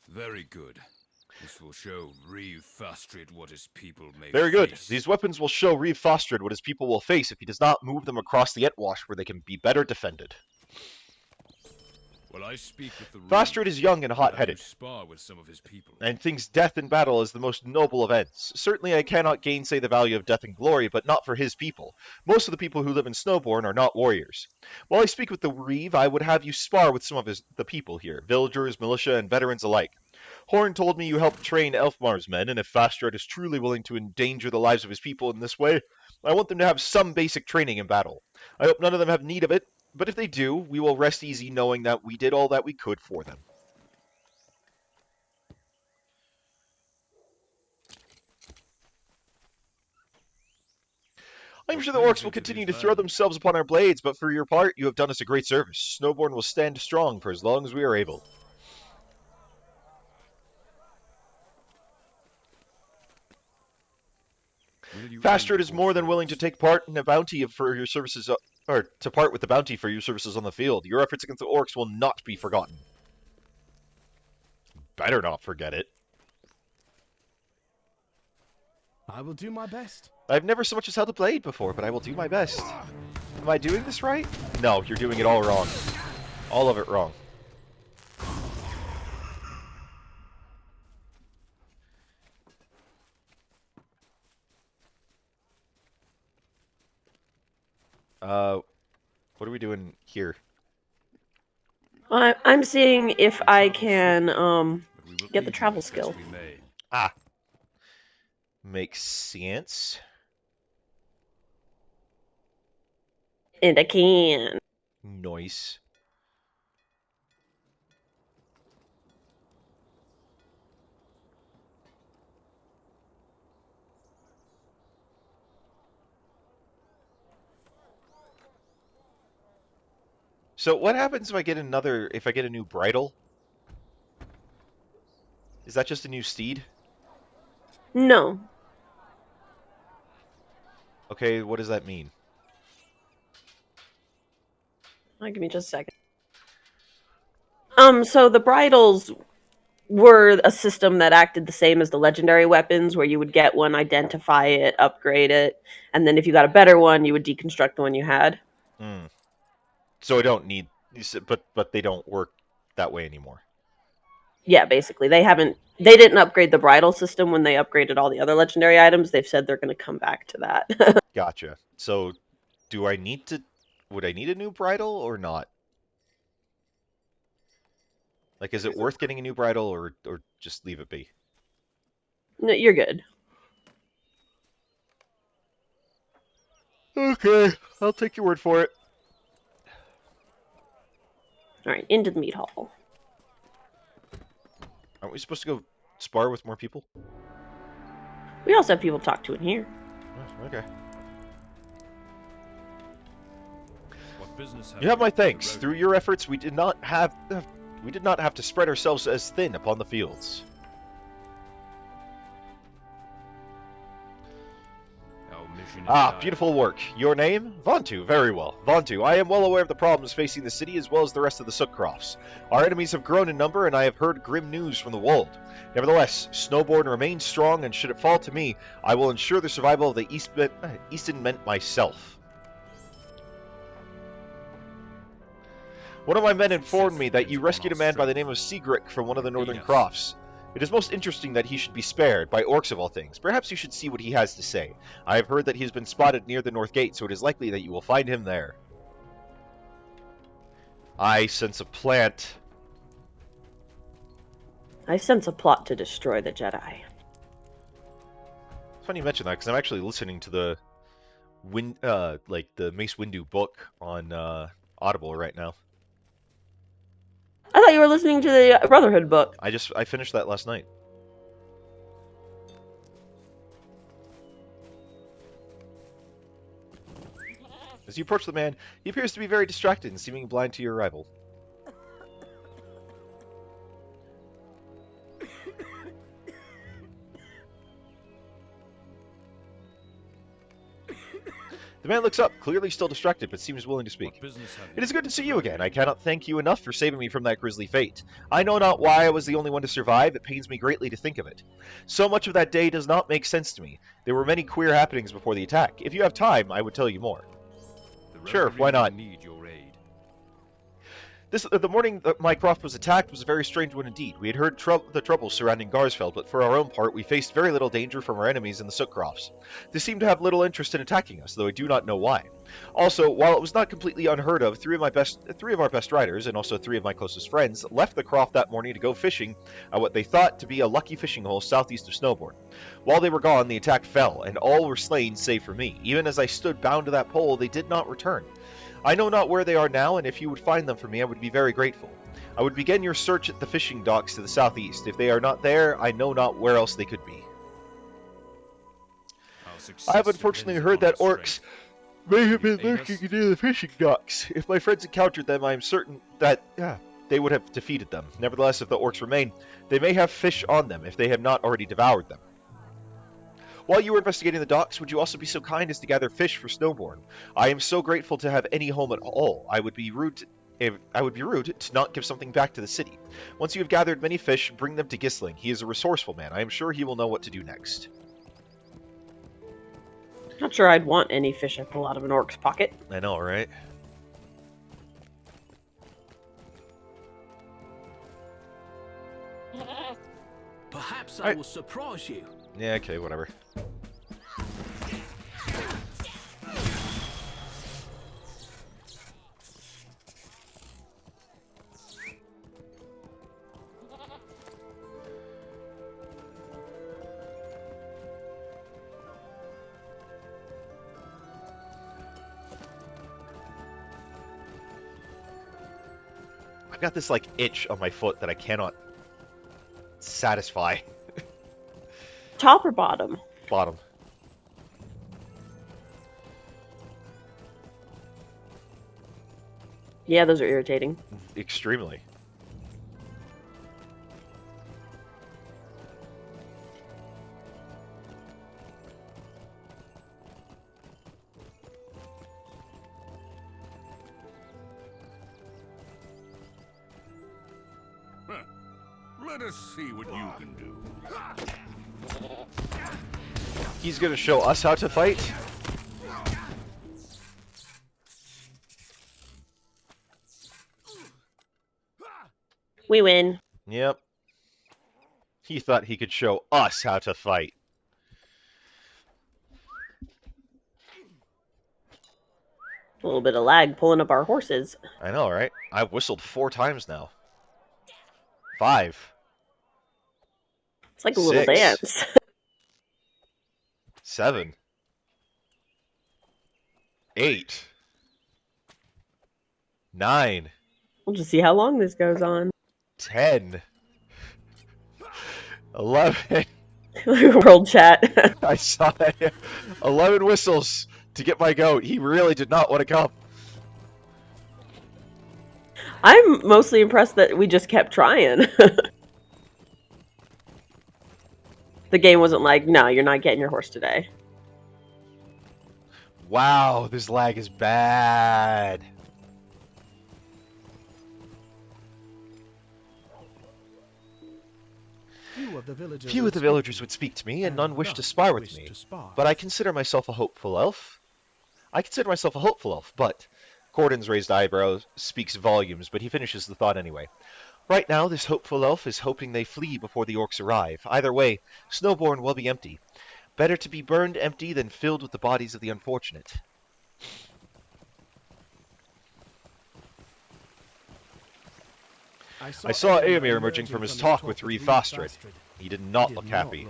Very good. This will show Reeve Fastrid what his people may Very good. face. These weapons will show Reeve Fostred what his people will face if he does not move them across the Etwash where they can be better defended. Well, I speak with the Reeve, Fostred is young and but I hot-headed, do spar with some of his people. and thinks death in battle is the most noble of ends. Certainly I cannot gainsay the value of death and glory, but not for his people. Most of the people who live in Snowbourn are not warriors. While I speak with the Reeve, I would have you spar with some of the people here, villagers, militia, and veterans alike. Horn told me you helped train Elfmar's men, and if Fastred is truly willing to endanger the lives of his people in this way, I want them to have some basic training in battle. I hope none of them have need of it, but if they do, we will rest easy knowing that we did all that we could for them. I'm sure the orcs will continue to throw themselves upon our blades, but for your part, you have done us a great service. Snowbourn will stand strong for as long as we are able. Fastard is more than willing to take part in a bounty for your services, or to part with the bounty for your services on the field. Your efforts against the orcs will not be forgotten. Better not forget it. I will do my best. I've never so much as held a blade before, but I will do my best. Am I doing this right? No, you're doing it all wrong. All of it wrong. What are we doing here? I'm seeing if I can get the travel skill. Ah. Makes sense. And I can. Nice. So what happens if I get a new bridle? Is that just a new steed? No. Okay, what does that mean? Give me just a second. So the bridles were a system that acted the same as the legendary weapons, where you would get one, identify it, upgrade it, and then if you got a better one, you would deconstruct the one you had. Hmm. So I don't need, but they don't work that way anymore. Yeah, basically. They didn't upgrade the bridle system when they upgraded all the other legendary items. They've said they're going to come back to that. Gotcha. So would I need a new bridle or not? Like, is it worth getting a new bridle or just leave it be? No, you're good. Okay, I'll take your word for it. Alright, into the meat hall. Aren't we supposed to go spar with more people? We also have people to talk to in here. Oh, okay. What business You have my thanks. Through your efforts, we did not have to spread ourselves as thin upon the fields. Ah, beautiful work. Your name? Vantu. Very well. Vantu, I am well aware of the problems facing the city as well as the rest of the Sookcrofts. Our enemies have grown in number, and I have heard grim news from the wold. Nevertheless, Snowbourn remains strong, and should it fall to me, I will ensure the survival of the Eastonment myself. One of my men informed me that you rescued a man by the name of Sigric from one of the northern crofts. It is most interesting that he should be spared, by orcs of all things. Perhaps you should see what he has to say. I have heard that he has been spotted near the north gate, so it is likely that you will find him there. I sense a plant. I sense a plot to destroy the Jedi. It's funny you mention that, because I'm actually listening to the the Mace Windu book on Audible right now. I thought you were listening to the Brotherhood book. I finished that last night. As you approach the man, he appears to be very distracted and seeming blind to your arrival. The man looks up, clearly still distracted, but seems willing to speak. It is good to see you again. I cannot thank you enough for saving me from that grisly fate. I know not why I was the only one to survive. It pains me greatly to think of it. So much of that day does not make sense to me. There were many queer happenings before the attack. If you have time, I would tell you more. Sure, why not? The morning that my croft was attacked was a very strange one indeed. We had heard the troubles surrounding Garsfeld, but for our own part, we faced very little danger from our enemies in the Sookcrofts. They seemed to have little interest in attacking us, though I do not know why. Also, while it was not completely unheard of, three of our best riders, and also three of my closest friends, left the croft that morning to go fishing at what they thought to be a lucky fishing hole southeast of Snowbourn. While they were gone, the attack fell, and all were slain save for me. Even as I stood bound to that pole, they did not return. I know not where they are now, and if you would find them for me, I would be very grateful. I would begin your search at the fishing docks to the southeast. If they are not there, I know not where else they could be. I have unfortunately heard that orcs may have You been aid lurking us? near the fishing docks. If my friends encountered them, I am certain that they would have defeated them. Nevertheless, if the orcs remain, they may have fish on them if they have not already devoured them. While you were investigating the docks, would you also be so kind as to gather fish for Snowbourn? I am so grateful to have any home at all. I would be rude to not give something back to the city. Once you have gathered many fish, bring them to Gisling. He is a resourceful man. I am sure he will know what to do next. Not sure I'd want any fish I pull out of an orc's pocket. I know, right? Perhaps I Alright. will surprise you. Yeah, okay, whatever. I've got this, like, itch on my foot that I cannot satisfy. Top or bottom? Bottom. Yeah, those are irritating. Extremely. Let us see what you can do. He's gonna show us how to fight? We win. Yep. He thought he could show us how to fight. A little bit of lag pulling up our horses. I know, right? I've whistled 4 times now. 5. It's like a little 6. dance. 7. 8. 9. We'll just see how long this goes on. 10. 11. World chat. I saw that. 11 whistles to get my goat. He really did not want to come. I'm mostly impressed that we just kept trying. The game wasn't like, no, you're not getting your horse today. Wow, this lag is bad. Few of the villagers would speak to me, and none wish to spar with me. But I consider myself a hopeful elf. But Cordon's raised eyebrows speaks volumes, but he finishes the thought anyway. Right now, this hopeful elf is hoping they flee before the orcs arrive. Either way, Snowbourn will be empty. Better to be burned empty than filled with the bodies of the unfortunate. I saw Éomer emerging from his talk with Reeve Fostred. He did not look happy.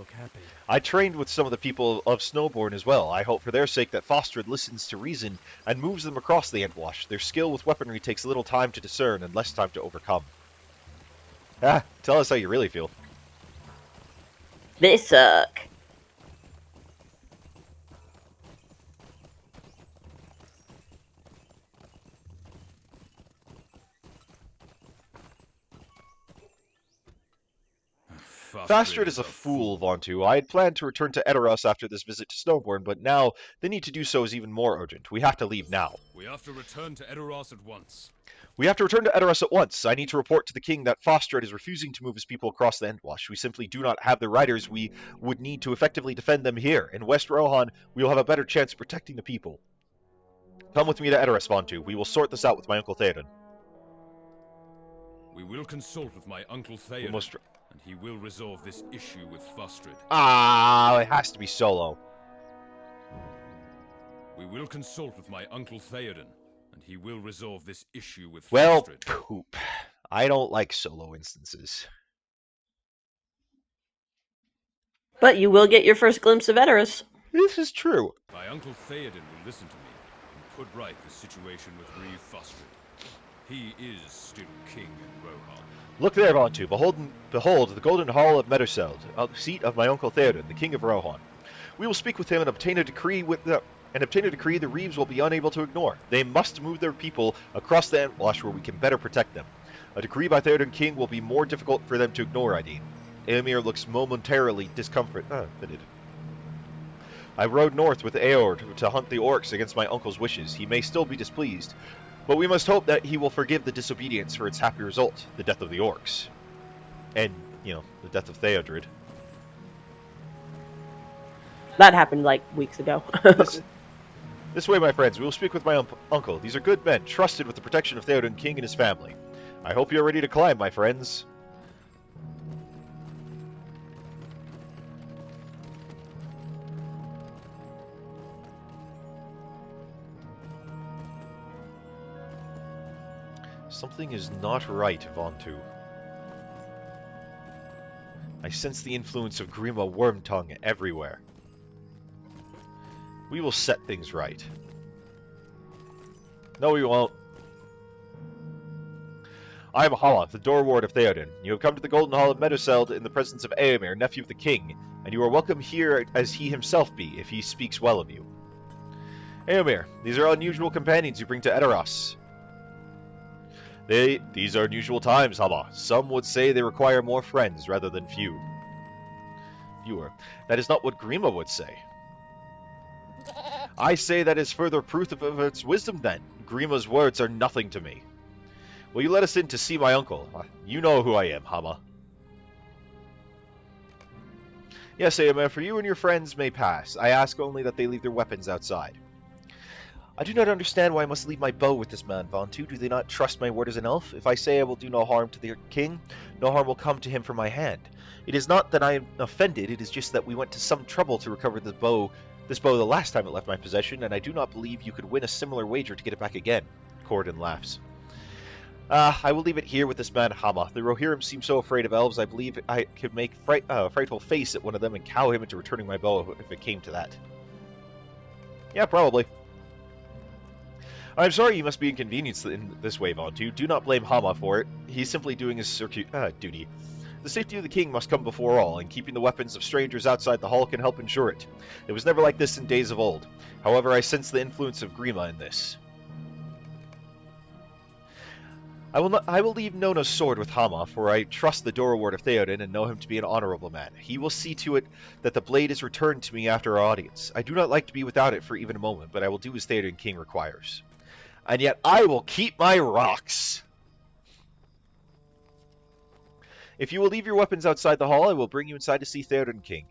I trained with some of the people of Snowbourn as well. I hope for their sake that Fostred listens to reason and moves them across the Entwash. Their skill with weaponry takes little time to discern and less time to overcome. Tell us how you really feel. They suck. Fastred is a fool, Vontu. I had planned to return to Edoras after this visit to Snowbourn, but now the need to do so is even more urgent. We have to leave now. We have to return to Edoras at once. We have to return to Edoras at once. I need to report to the king that Fostred is refusing to move his people across the Entwash. We simply do not have the riders we would need to effectively defend them here. In West Rohan, we will have a better chance of protecting the people. Come with me to Edoras, Vontu. We will sort this out with my Uncle Theoden. We will consult with my Uncle Theoden, and he will resolve this issue with Fostred. It has to be Solo. We will consult with my Uncle Theoden, and he will resolve this issue with Fostred. Well, poop. I don't like Solo instances. But you will get your first glimpse of Edoras. This is true. My Uncle Theoden will listen to me and put right the situation with Reeve Fostred. He is still king in Rohan. Look there, Vontu. Behold the golden hall of Meduseld, seat of my Uncle Theoden, the king of Rohan. We will speak with him and obtain a decree and obtain a decree the Reeves will be unable to ignore. They must move their people across the Antwash where we can better protect them. A decree by Theoden King will be more difficult for them to ignore, Ideen. Eomer looks momentarily discomfited. I rode north with Eord to hunt the orcs against my uncle's wishes. He may still be displeased, but we must hope that he will forgive the disobedience for its happy result, the death of the orcs. And, the death of Theodred. That happened like weeks ago. This way, my friends, we will speak with my uncle. These are good men, trusted with the protection of Theoden King and his family. I hope you are ready to climb, my friends. Something is not right, Vontu. I sense the influence of Grima Wormtongue everywhere. We will set things right. No, we won't. I am Halla, the Door Ward of Theoden. You have come to the Golden Hall of Meduseld in the presence of Eomer, nephew of the king, and you are welcome here as he himself be, if he speaks well of you. Eomer, these are unusual companions you bring to Edoras. These are unusual times, Halla. Some would say they require more friends rather than fewer. That is not what Grima would say. I say that is further proof of its wisdom, then. Grima's words are nothing to me. Will you let us in to see my uncle? You know who I am, Hama. Yes, Eomer, for you and your friends may pass. I ask only that they leave their weapons outside. I do not understand why I must leave my bow with this man, Vontu. Do they not trust my word as an elf? If I say I will do no harm to the king, no harm will come to him from my hand. It is not that I am offended, it is just that we went to some trouble to recover this bow the last time it left my possession, and I do not believe you could win a similar wager to get it back again. Corden laughs. I will leave it here with this man, Hama. The Rohirrim seem so afraid of elves, I believe I could make a frightful face at one of them and cow him into returning my bow if it came to that. Yeah, probably. I'm sorry you must be inconvenienced in this way, Vontu. Do not blame Hama for it. He's simply doing his duty. The safety of the king must come before all, and keeping the weapons of strangers outside the hall can help ensure it. It was never like this in days of old. However, I sense the influence of Grima in this. I will leave Nona's sword with Hama, for I trust the Door Ward of Theoden and know him to be an honorable man. He will see to it that the blade is returned to me after our audience. I do not like to be without it for even a moment, but I will do as Theoden King requires. And yet I will keep my rocks. If you will leave your weapons outside the hall, I will bring you inside to see Theoden King.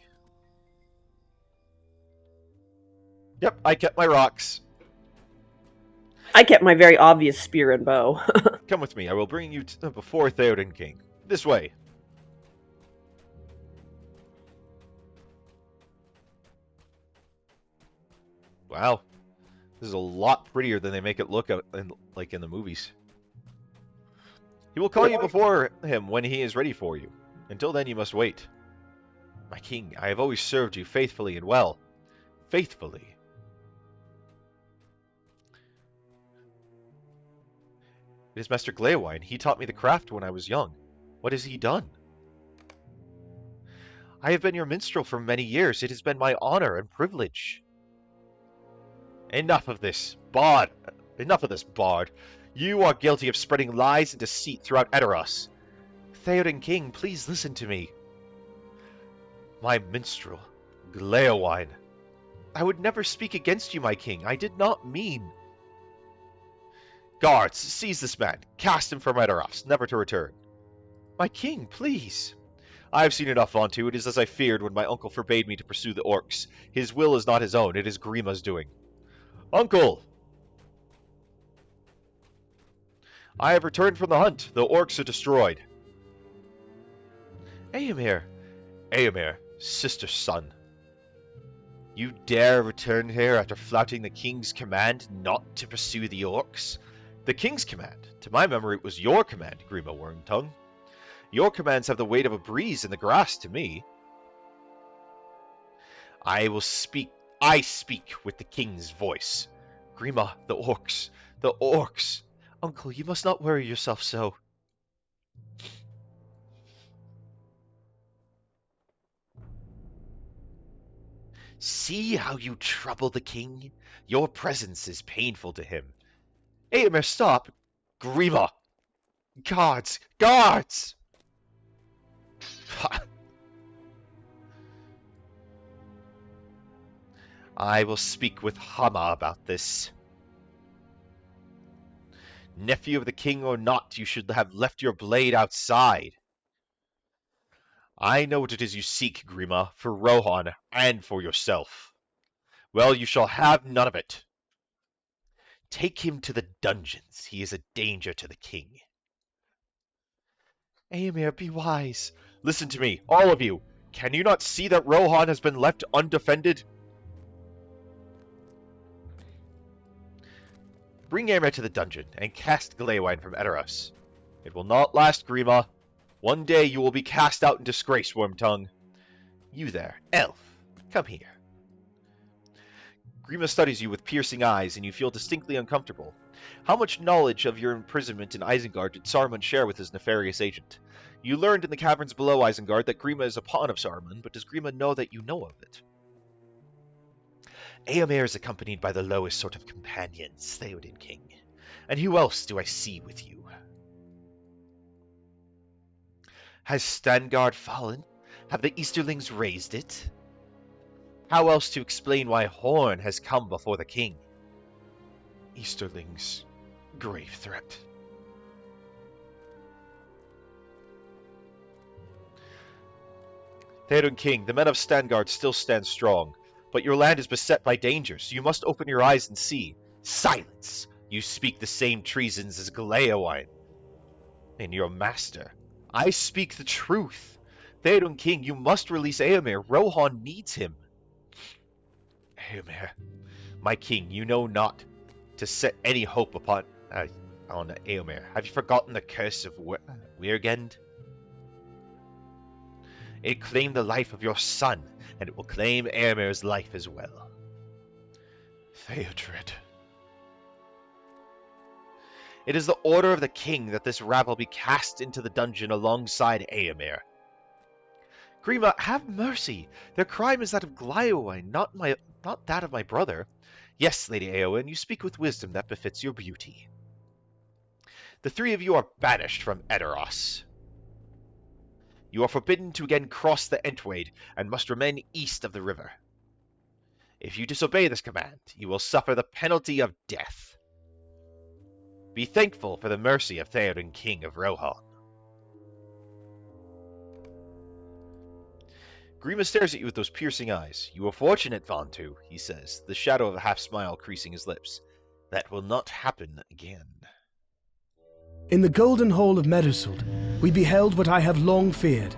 Yep, I kept my rocks. I kept my very obvious spear and bow. Come with me, I will bring you before Theoden King. This way. Wow. This is a lot prettier than they make it look like in the movies. He will call you before him when he is ready for you. Until then, you must wait. My king, I have always served you faithfully and well. Faithfully. It is Master Gleowine. He taught me the craft when I was young. What has he done? I have been your minstrel for many years. It has been my honor and privilege. Enough of this, Bard. Enough of this, Bard. You are guilty of spreading lies and deceit throughout Edoras. Theoden King, please listen to me. My minstrel, Gleowine. I would never speak against you, my king. I did not mean... Guards, seize this man. Cast him from Edoras, never to return. My king, please. I have seen enough, Vontu. It is as I feared when my uncle forbade me to pursue the orcs. His will is not his own. It is Grima's doing. Uncle! I have returned from the hunt. The orcs are destroyed. Eomer. Eomer, sister's son. You dare return here after flouting the king's command not to pursue the orcs? The king's command? To my memory, it was your command, Grima Wormtongue. Your commands have the weight of a breeze in the grass to me. I speak with the king's voice. Grima, the orcs. The orcs. Uncle, you must not worry yourself so. See how you trouble the king? Your presence is painful to him. Eomer, stop! Grima! Guards! Guards! I will speak with Hama about this. Nephew of the king or not, you should have left your blade outside. I know what it is you seek, Grima, for Rohan and for yourself. Well, you shall have none of it. Take him to the dungeons. He is a danger to the king. Eomer, be wise. Listen to me, all of you. Can you not see that Rohan has been left undefended? Bring Eomer to the dungeon and cast Gleywine from Edoras. It will not last, Grima. One day you will be cast out in disgrace, Wormtongue. You there, elf, come here. Grima studies you with piercing eyes, and you feel distinctly uncomfortable. How much knowledge of your imprisonment in Isengard did Saruman share with his nefarious agent? You learned in the caverns below Isengard that Grima is a pawn of Saruman, but does Grima know that you know of it? Eomer is accompanied by the lowest sort of companions, Theoden King. And who else do I see with you? Has Stangard fallen? Have the Easterlings raised it? How else to explain why Horn has come before the king? Easterlings, grave threat. Theoden King, the men of Stangard still stand strong, but your land is beset by dangers. You must open your eyes and see. Silence! You speak the same treasons as Gleywine and your master. I speak the truth. Theoden King, you must release Eomer. Rohan needs him. Eomer, my king, you know not to set any hope on Eomer. Have you forgotten the curse of Weirgend? It claimed the life of your son, and it will claim Eomer's life as well. Theodred. It is the order of the king that this rabble be cast into the dungeon alongside Eomer. Grima, have mercy! Their crime is that of Gleywine, not that of my brother. Yes, Lady Eowyn, you speak with wisdom that befits your beauty. The three of you are banished from Edoras. You are forbidden to again cross the Entwade, and must remain east of the river. If you disobey this command, you will suffer the penalty of death. Be thankful for the mercy of Theoden, King of Rohan. Grima stares at you with those piercing eyes. You are fortunate, Vantu, he says, the shadow of a half-smile creasing his lips. That will not happen again. In the Golden Hall of Meduseld, we beheld what I have long feared.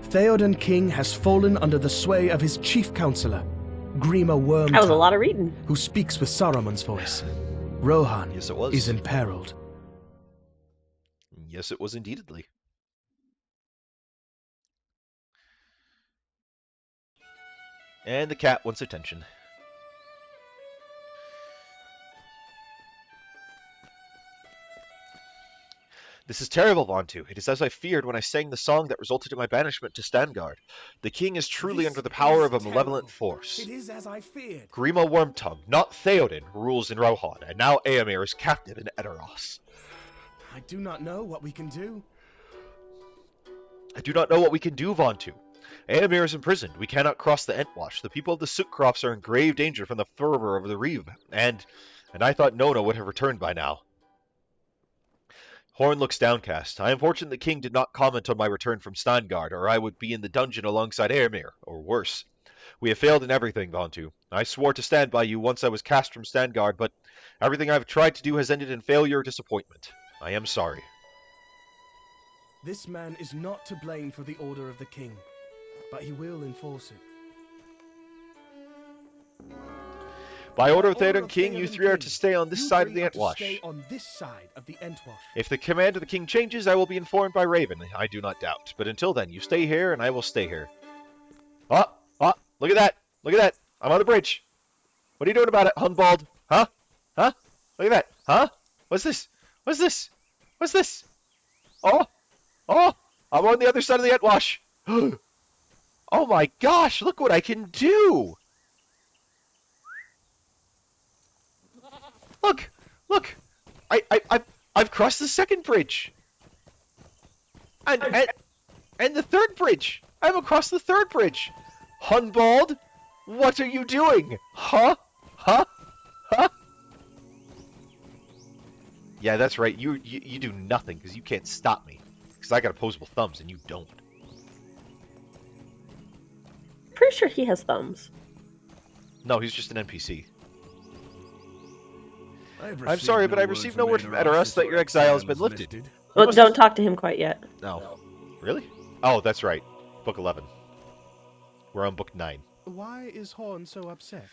Theoden King has fallen under the sway of his chief counselor, Grima Wormtongue. That was a lot of reading. Who speaks with Saruman's voice. Rohan Yes, it was. is imperiled. Yes, it was indeedly. And the cat wants attention. This is terrible, Vantu. It is as I feared when I sang the song that resulted in my banishment to Stangard. The king is truly under the power of a malevolent force. It is as I feared. Grima Wormtongue, not Theoden, rules in Rohan, and now Eomer is captive in Edoras. I do not know what we can do. I do not know what we can do, Vantu. Eomer is imprisoned. We cannot cross the Entwash. The people of the Sootcrofts are in grave danger from the fervor of the Reeve, and I thought Nona would have returned by now. Horn looks downcast. I am fortunate the king did not comment on my return from Stangard, or I would be in the dungeon alongside Eomer, or worse. We have failed in everything, Vantu. I swore to stand by you once I was cast from Stangard, but everything I have tried to do has ended in failure or disappointment. I am sorry. This man is not to blame for the order of the king, but he will enforce it. By order of Theoden King, you three are to stay on this side of the Entwash. Stay on this side of the Entwash. If the command of the king changes, I will be informed by Raven, I do not doubt. But until then, you stay here, and I will stay here. Look at that! Look at that! I'm on the bridge! What are you doing about it, Hunbald? Huh? Huh? Look at that! Huh? What's this? What's this? What's this? Oh! I'm on the other side of the Entwash! Oh my gosh, look what I can do! Look! Look! I've crossed the second bridge! And the third bridge! I'm across the third bridge! Hunbald! What are you doing? Huh? Huh? Huh? Yeah, that's right. You do nothing because you can't stop me. Because I got opposable thumbs and you don't. Pretty sure he has thumbs. No, he's just an NPC. I've I'm sorry, but I've received no word from Edoras that your exile has been lifted. Well, must- don't talk to him quite yet. No. Really? Oh, that's right. Book 11. We're on book 9. Why is Horn so upset?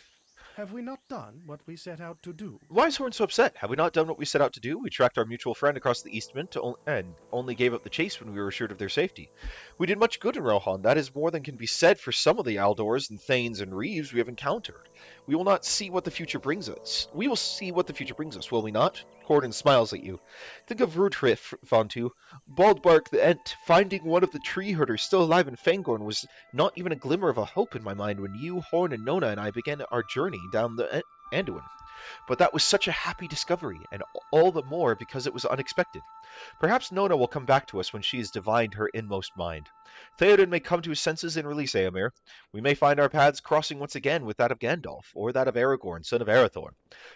Have we not done what we set out to do? Why is Horn so upset? Have we not done what we set out to do? We tracked our mutual friend across the Eastman and only gave up the chase when we were assured of their safety. We did much good in Rohan. That is more than can be said for some of the Aldors and Thanes and Reeves we have encountered. We will not see what the future brings us. We will see what the future brings us, will we not? Corden smiles at you. Think of Rudhrif, Vontu. Baldbark the Ent, finding one of the tree herders still alive in Fangorn was not even a glimmer of a hope in my mind when you, Horn, and Nona and I began our journey down the Anduin. But that was such a happy discovery, and all the more because it was unexpected. Perhaps Nona will come back to us when she has divined her inmost mind. Theoden may come to his senses and release Eomer. We may find our paths crossing once again with that of Gandalf, or that of Aragorn, son of Arathorn.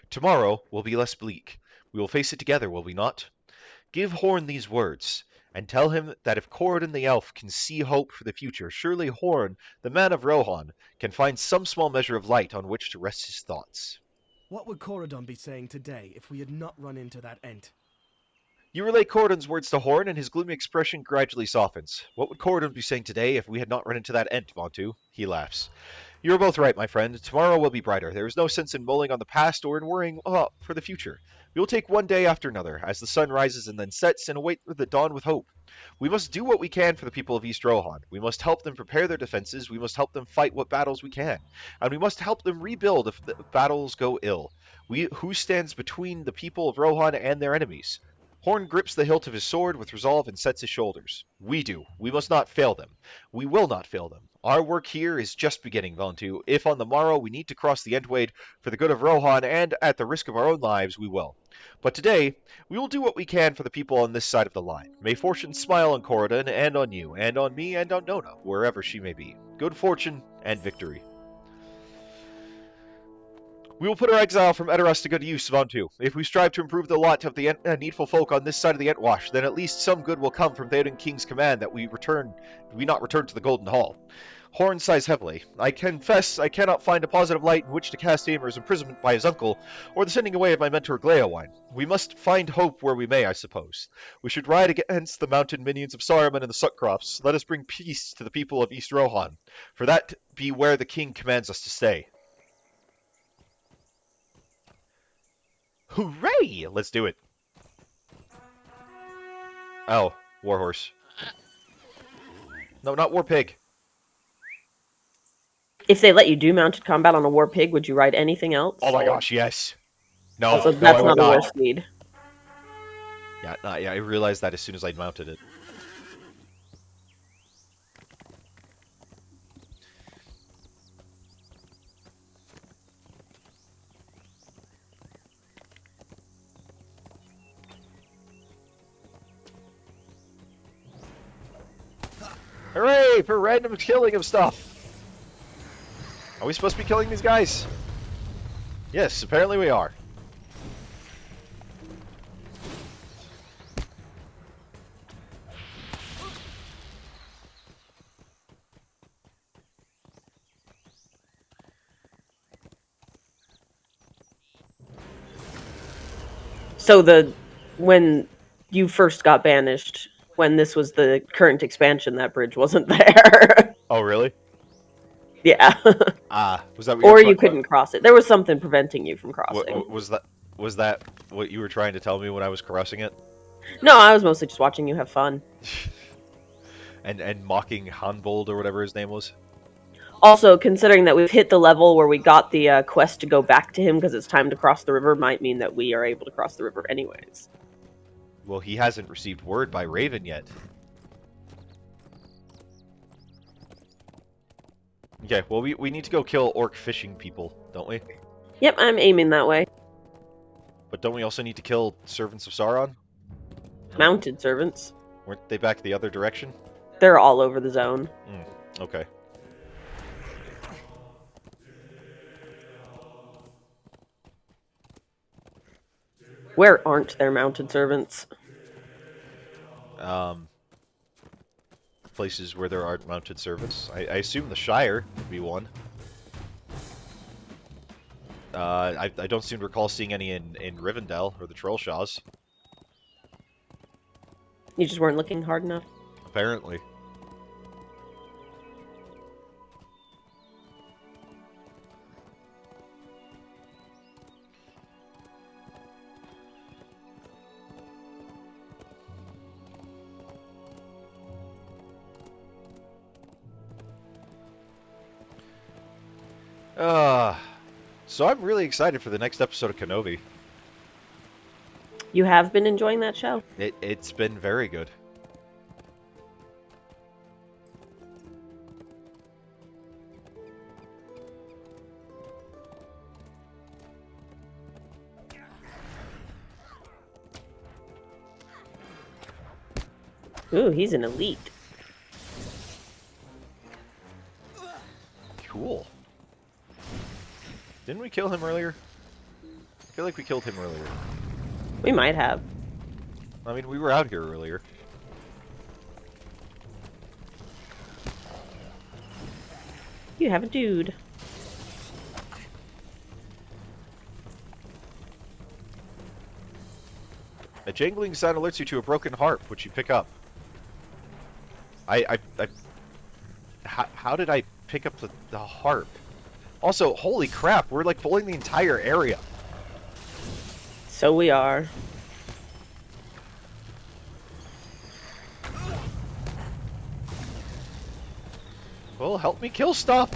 Tomorrow will be less bleak. We will face it together, will we not? Give Horn these words, and tell him that if Corridon the Elf can see hope for the future, surely Horn, the man of Rohan, can find some small measure of light on which to rest his thoughts. What would Corridon be saying today if we had not run into that Ent? You relay Corridon's words to Horn, and his gloomy expression gradually softens. What would Corridon be saying today if we had not run into that Ent, Vontu? He laughs. You are both right, my friend. Tomorrow will be brighter. There is no sense in mulling on the past or in worrying for the future. We will take one day after another, as the sun rises and then sets, and await the dawn with hope. We must do what we can for the people of East Rohan. We must help them prepare their defenses, we must help them fight what battles we can, and we must help them rebuild if the battles go ill. Who stands between the people of Rohan and their enemies? Horn grips the hilt of his sword with resolve and sets his shoulders. We do. We must not fail them. We will not fail them. Our work here is just beginning, Vontu. If on the morrow we need to cross the Entwade for the good of Rohan and at the risk of our own lives, we will. But today, we will do what we can for the people on this side of the line. May fortune smile on Corridon and on you, and on me and on Nona, wherever she may be. Good fortune and victory. We will put our exile from Edoras to good use, Vontu. If we strive to improve the lot of the needful folk on this side of the Entwash, then at least some good will come from Theoden King's command that we not return to the Golden Hall. Horn sighs heavily. I confess I cannot find a positive light in which to cast Eomer's imprisonment by his uncle, or the sending away of my mentor Gleowine. We must find hope where we may, I suppose. We should ride against the mountain minions of Saruman and the Suckcrofts. Let us bring peace to the people of East Rohan, for that be where the king commands us to stay. Hooray! Let's do it. Oh, Warhorse. No, not Warpig. If they let you do mounted combat on a war pig, would you ride anything else? Oh my gosh, yes. No, Also, no, that's I would not a war steed. Yeah, I realized that as soon as I mounted it. Hooray for random killing of stuff! Are we supposed to be killing these guys? Yes, apparently we are. So when you first got banished, when this was the current expansion, that bridge wasn't there. Oh, really? Yeah. Was that what Or were you couldn't cross it. There was something preventing you from crossing. Was that what you were trying to tell me when I was crossing it? No, I was mostly just watching you have fun. and mocking Hanbold or whatever his name was? Also, considering that we've hit the level where we got the quest to go back to him because it's time to cross the river, might mean that we are able to cross the river anyways. Well, he hasn't received word by Raven yet. Okay, well, we need to go kill orc fishing people, don't we? Yep, I'm aiming that way. But don't we also need to kill servants of Sauron? Mounted servants. Weren't they back the other direction? They're all over the zone. Okay. Where aren't there mounted servants? Places where there aren't mounted servants. I assume the Shire would be one. I don't seem to recall seeing any in Rivendell or the Trollshaws. You just weren't looking hard enough. Apparently. So I'm really excited for the next episode of Kenobi. You have been enjoying that show? It's been very good. Ooh, he's an elite. Cool. Didn't we kill him earlier? I feel like we killed him earlier. We might have. I mean, we were out here earlier. You have a dude. A jangling sound alerts you to a broken harp, which you pick up. How did I pick up the harp? Also, holy crap, we're like pulling the entire area. So we are. Well, help me kill stuff.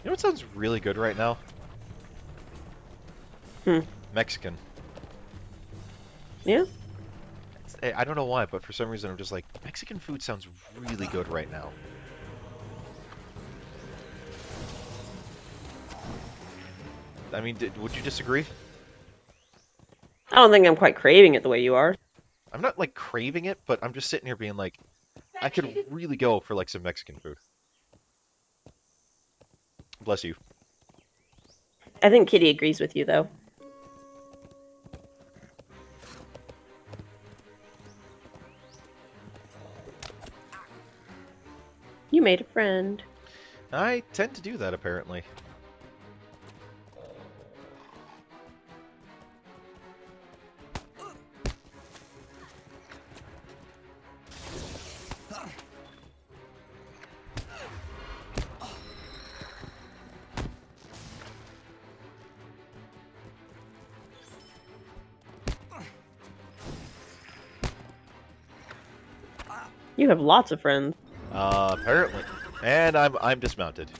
You know what sounds really good right now? Mexican. Yeah? I don't know why, but for some reason I'm just like, Mexican food sounds really good right now. I mean, would you disagree? I don't think I'm quite craving it the way you are. I'm not, like, craving it, but I'm just sitting here being like, I could really go for, like, some Mexican food. Bless you. I think Kitty agrees with you, though. You made a friend. I tend to do that, apparently. You have lots of friends. Apparently. And I'm dismounted.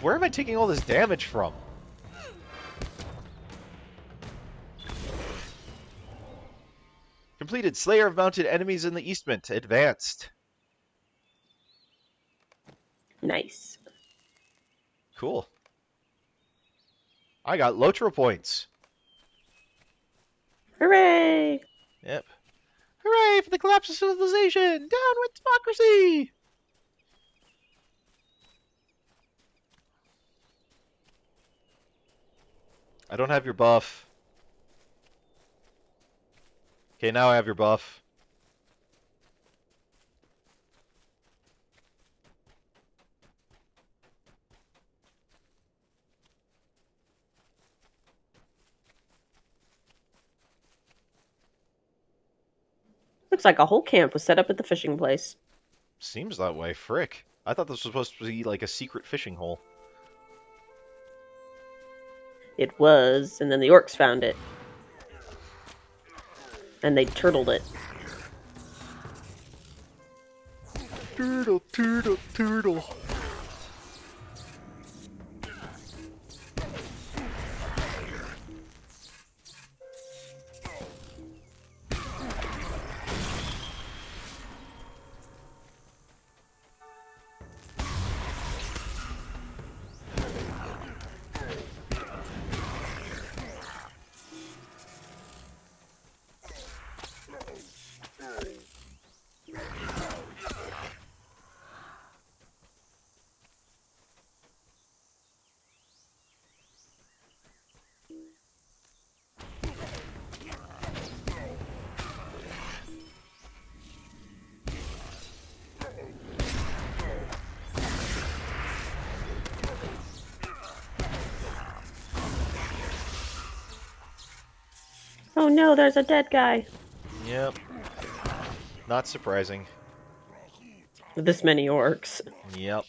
Where am I taking all this damage from? Completed. Slayer of mounted enemies in the Eastment. Advanced. Nice. Cool. I got LOTRO points. Hooray! Yep. Hooray for the collapse of civilization! Down with democracy! I don't have your buff. Okay, now I have your buff. Looks like a whole camp was set up at the fishing place. Seems that way. Frick. I thought this was supposed to be like a secret fishing hole. It was, and then the orcs found it. And they turtled it. Turtle, turtle, turtle. Oh no, there's a dead guy. Yep. Not surprising. With this many orcs. Yep.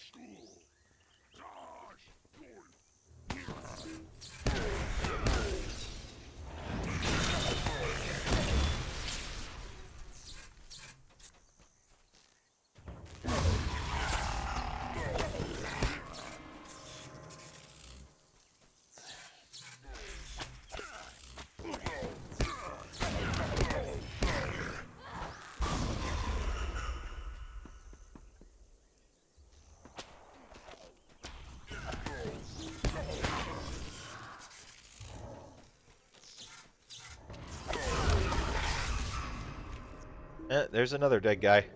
There's another dead guy.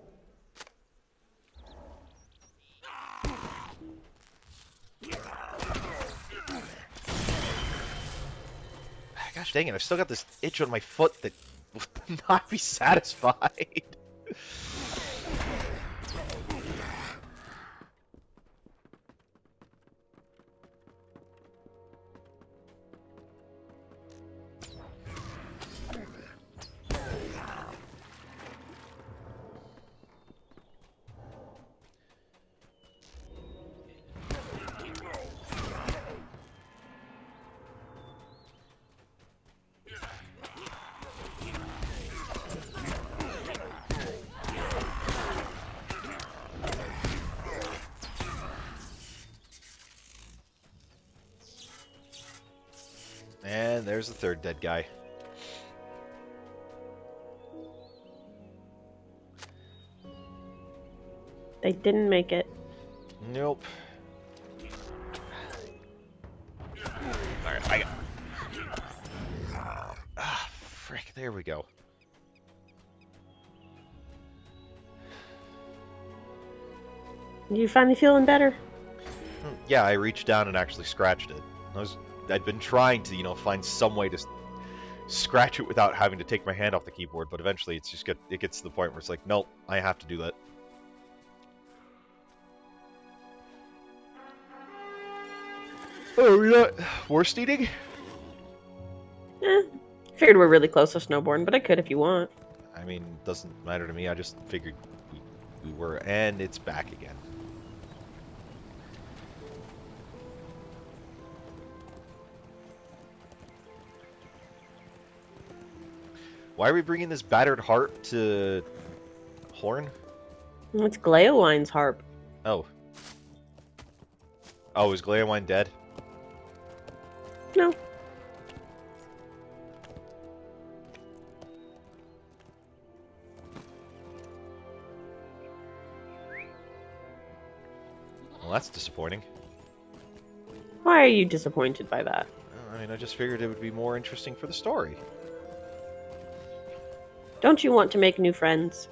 Gosh dang it, I've still got this itch on my foot that will not be satisfied. And there's the third dead guy. They didn't make it. Nope. Alright, I got... Ah, frick, there we go. You finally feeling better? Yeah, I reached down and actually scratched it. I'd been trying to, find some way to scratch it without having to take my hand off the keyboard, but eventually it gets to the point where it's like, nope, I have to do that. Oh, we're not worst eating? Figured we're really close to Snowbourn, but I could if you want. I mean, doesn't matter to me. I just figured we were, and it's back again. Why are we bringing this battered heart to Horn? It's Gleowine's harp. Oh. Oh, is Gleowine dead? No. Well, that's disappointing. Why are you disappointed by that? I mean, I just figured it would be more interesting for the story. Don't you want to make new friends?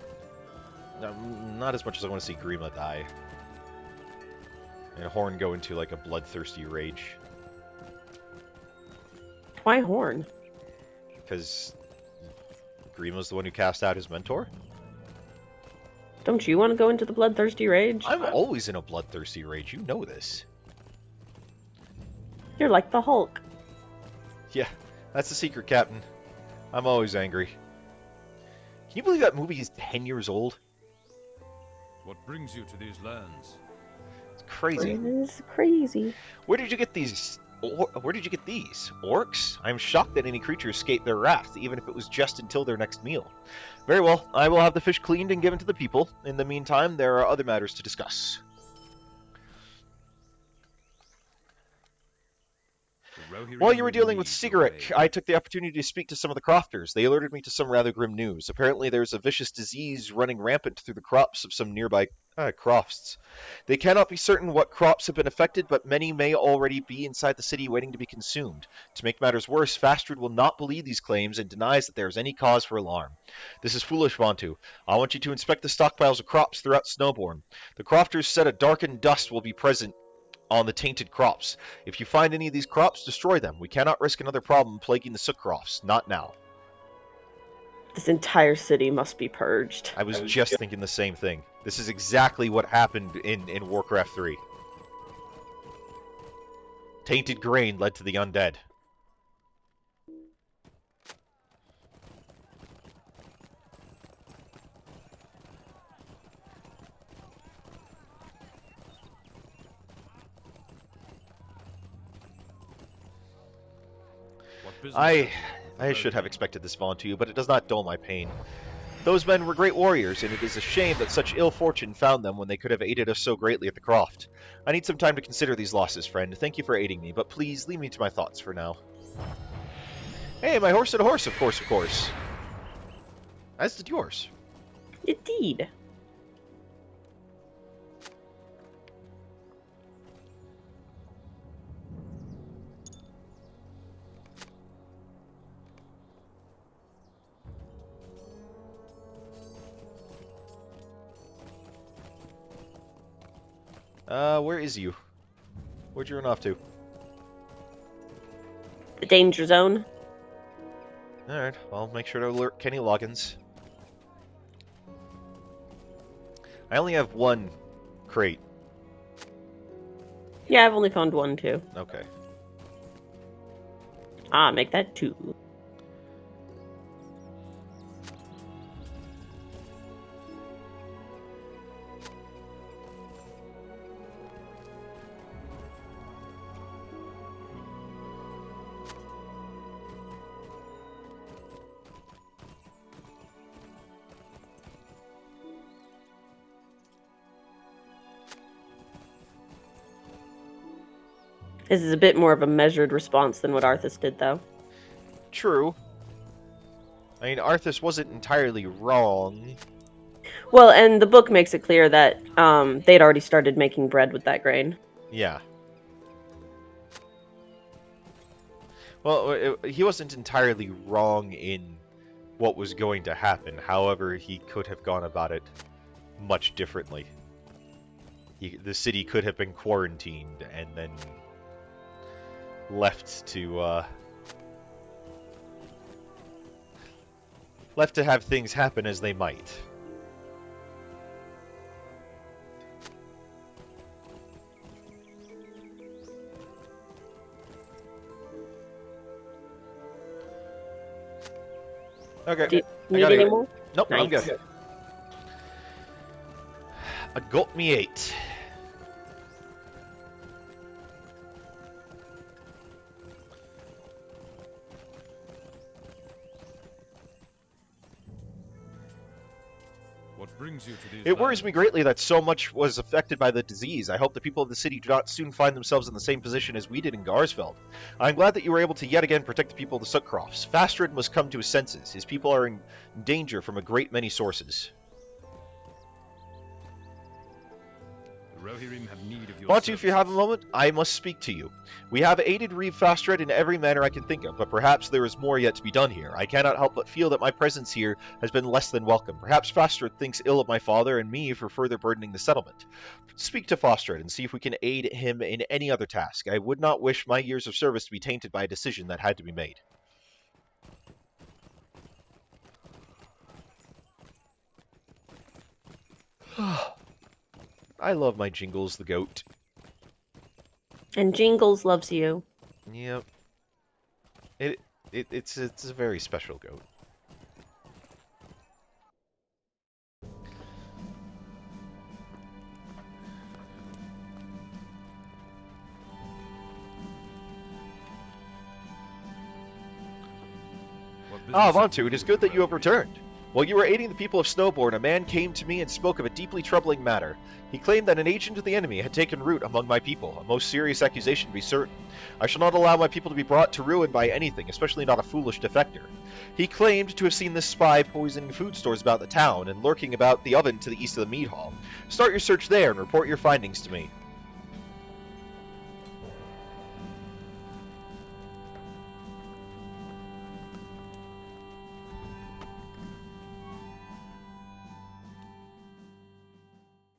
No, not as much as I want to see Grima die. And Horn go into, like, a bloodthirsty rage. Why Horn? Because Grima's the one who cast out his mentor? Don't you want to go into the bloodthirsty rage? I'm always in a bloodthirsty rage, you know this. You're like the Hulk. Yeah, that's the secret, Captain. I'm always angry. Can you believe that movie is 10 years old? What brings you to these lands? It's crazy. It is crazy. Where did you get these Where did you get these? Orcs? I'm shocked that any creature escaped their wrath, even if it was just until their next meal. Very well, I will have the fish cleaned and given to the people. In the meantime, there are other matters to discuss. While you were dealing with Sigaric, I took the opportunity to speak to some of the crofters. They alerted me to some rather grim news. Apparently, there's a vicious disease running rampant through the crops of some nearby crofts. They cannot be certain what crops have been affected, but many may already be inside the city waiting to be consumed. To make matters worse, Fastred will not believe these claims and denies that there is any cause for alarm. This is foolish, Vontu. I want you to inspect the stockpiles of crops throughout Snowbourn. The crofters said a darkened dust will be present on the tainted crops. If you find any of these crops, destroy them. We cannot risk another problem plaguing the soot crofts. Not now. This entire city must be purged. I was just thinking the same thing. This is exactly what happened in Warcraft 3. Tainted grain led to the undead. I should have expected this, Vontu, but it does not dull my pain. Those men were great warriors, and it is a shame that such ill fortune found them when they could have aided us so greatly at the croft. I need some time to consider these losses, friend. Thank you for aiding me, but please leave me to my thoughts for now. Hey, my horse and a horse, of course, of course. As did yours. Indeed. Where is you? Where'd you run off to? The danger zone. Alright, I'll make sure to alert Kenny Loggins. I only have one crate. Yeah, I've only found one too. Okay. Ah, make that 2. This is a bit more of a measured response than what Arthas did, though. True. I mean, Arthas wasn't entirely wrong. Well, and the book makes it clear that they'd already started making bread with that grain. Yeah. Well, he wasn't entirely wrong in what was going to happen. However, he could have gone about it much differently. The city could have been quarantined and then left to have things happen as they might. Okay. Do you need any more? Nope, I'm Nice. good. I got me 8. What brings you to these It worries lands? me greatly that so much was affected by the disease. I hope the people of the city do not soon find themselves in the same position as we did in Garsfeld. I'm glad that you were able to yet again protect the people of the Sootcrofts. Fastred must come to his senses. His people are in danger from a great many sources. The Rohirrim have need of your Vontu, if you have a services. moment, I must speak to you. We have aided Reeve Fastred in every manner I can think of, but perhaps there is more yet to be done here. I cannot help but feel that my presence here has been less than welcome. Perhaps Fastred thinks ill of my father and me for further burdening the settlement. Speak to Fastred and see if we can aid him in any other task. I would not wish my years of service to be tainted by a decision that had to be made. I love my Jingles the goat. And Jingles loves you. Yep. It's a very special goat. Ah, Vontu, it is good that you have returned. While you were aiding the people of Snowbourn, a man came to me and spoke of a deeply troubling matter. He claimed that an agent of the enemy had taken root among my people, a most serious accusation to be certain. I shall not allow my people to be brought to ruin by anything, especially not a foolish defector. He claimed to have seen this spy poisoning food stores about the town and lurking about the oven to the east of the mead hall. Start your search there and report your findings to me.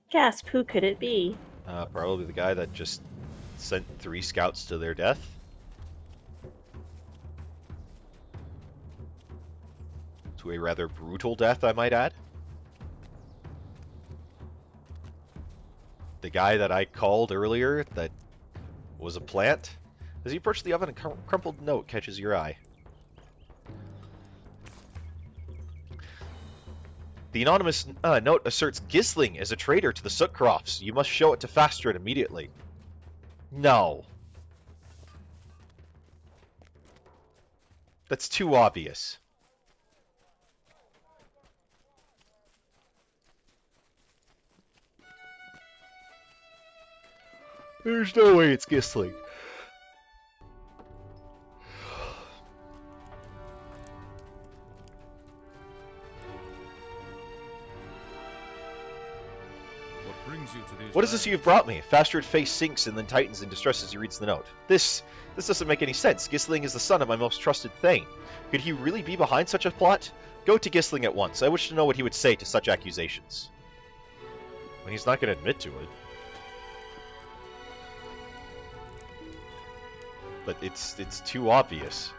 Gasp, who could it be? Probably the guy that just sent 3 scouts to their death. To a rather brutal death, I might add. The guy that I called earlier that was a plant. As you approach the oven, a crumpled note catches your eye. The anonymous note asserts Gisling is a traitor to the Sootcrofts. You must show it to Fastred immediately. No. That's too obvious. There's no way it's Gisling. What is this you've brought me? Fastred's face sinks and then tightens in distress as he reads the note. This doesn't make any sense. Gisling is the son of my most trusted thane. Could he really be behind such a plot? Go to Gisling at once. I wish to know what he would say to such accusations. Well, he's not going to admit to it. But it's too obvious.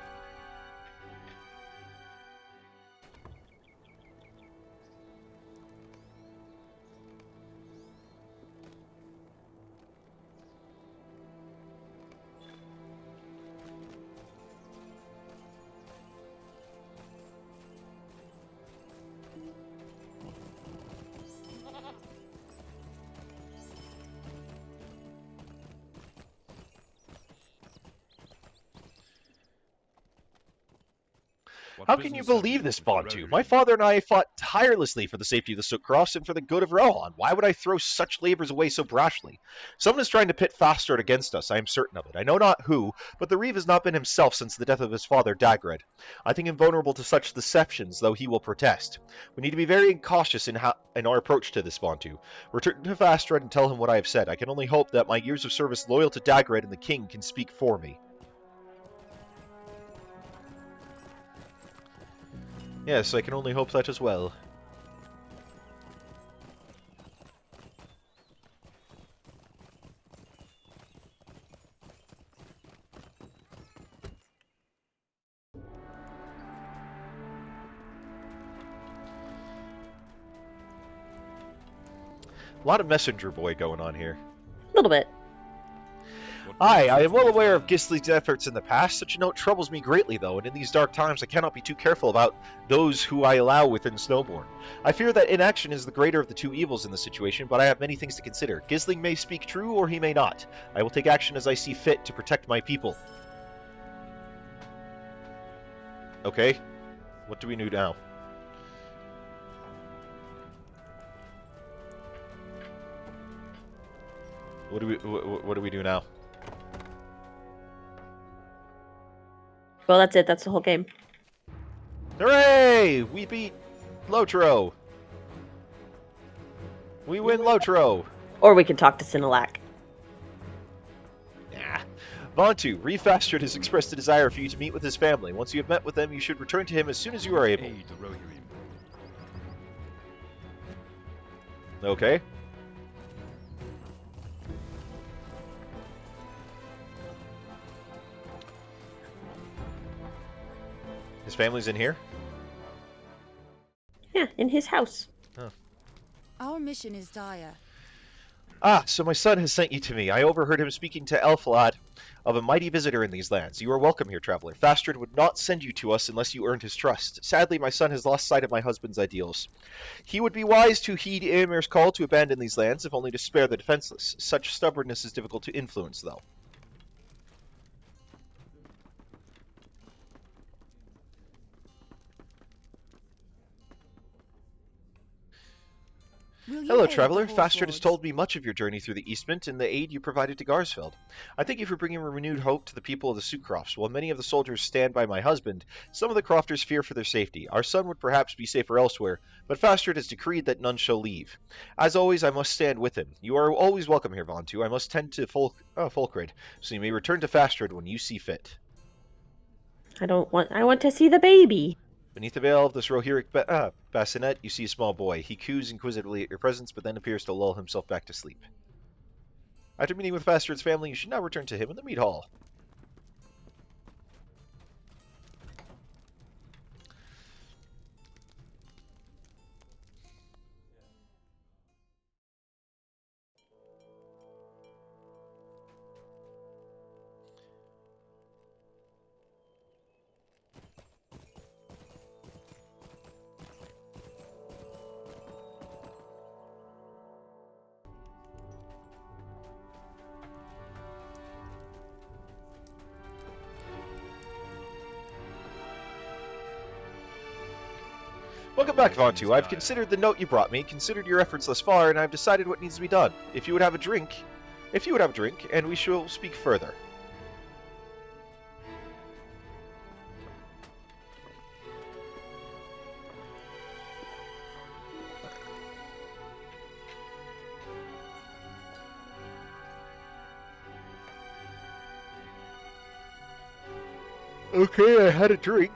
How can you believe this, Bontu? My father and I fought tirelessly for the safety of the Sootcrofts and for the good of Rohan. Why would I throw such labors away so brashly? Someone is trying to pit Fastred against us, I am certain of it. I know not who, but the Reeve has not been himself since the death of his father, Dagred. I think him vulnerable to such deceptions, though he will protest. We need to be very cautious in our approach to this, Bontu. Return to Fastred and tell him what I have said. I can only hope that my years of service loyal to Dagred and the king can speak for me. Yes, I can only hope that as well. A lot of messenger boy going on here. A little bit. Aye, I am well aware of Gisling's efforts in the past. Such a note troubles me greatly, though, and in these dark times I cannot be too careful about those who I allow within Snowbourn. I fear that inaction is the greater of the two evils in this situation, but I have many things to consider. Gisling may speak true, or he may not. I will take action as I see fit to protect my people. Okay, what do we do now? What do we do now? Well, that's it. That's the whole game. Hooray! We beat LOTRO! We win LOTRO! Or we can talk to Sinalak. Nah. Vontu, Reeve Fastred has expressed a desire for you to meet with his family. Once you have met with them, you should return to him as soon as you are able. Okay. His family's in here? Yeah, in his house. Huh. Our mission is dire. Ah, so my son has sent you to me. I overheard him speaking to Elfalad of a mighty visitor in these lands. You are welcome here, traveler. Fastred would not send you to us unless you earned his trust. Sadly, my son has lost sight of my husband's ideals. He would be wise to heed Eomer's call to abandon these lands, if only to spare the defenseless. Such stubbornness is difficult to influence, though. Will you Hello, aid the traveler. Horde Fastred has Lords? told me much of your journey through the Eastment and the aid you provided to Garsfeld. I thank you for bringing renewed hope to the people of the Sucrofts. While many of the soldiers stand by my husband, some of the crofters fear for their safety. Our son would perhaps be safer elsewhere, but Fastred has decreed that none shall leave. As always, I must stand with him. You are always welcome here, Vontu. I must tend to Folkred, so you may return to Fastred when you see fit. I want to see the baby. Beneath the veil of this Rohirric bassinet, you see a small boy. He coos inquisitively at your presence, but then appears to lull himself back to sleep. After meeting with Fastred's family, you should now return to him in the meat hall. Welcome back, Vontu. I've considered the note you brought me, considered your efforts thus far, and I've decided what needs to be done. If you would have a drink, and we shall speak further. Okay, I had a drink.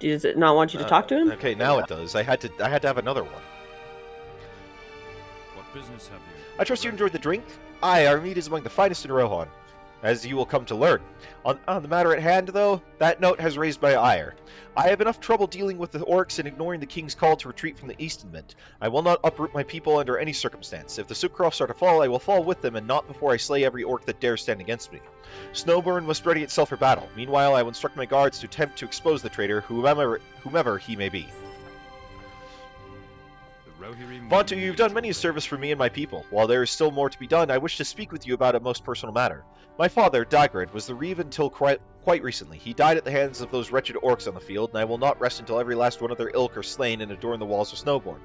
Does it not want you to talk to him? Okay, now it does. I had to have another one. What business have you? I trust you enjoyed the drink. Aye, our meat is among the finest in Rohan, as you will come to learn. On the matter at hand, though, that note has raised my ire. I have enough trouble dealing with the orcs and ignoring the king's call to retreat from the Eastment. I will not uproot my people under any circumstance. If the Sucrofts are to fall, I will fall with them, and not before I slay every orc that dares stand against me. Snowbourn must ready itself for battle. Meanwhile, I will instruct my guards to attempt to expose the traitor, whomever he may be. Vontu, you've done many a service for me and my people. While there is still more to be done, I wish to speak with you about a most personal matter. My father, Dagrid, was the Reeve until quite recently. He died at the hands of those wretched orcs on the field, and I will not rest until every last one of their ilk are slain and adorn the walls of Snowbourn.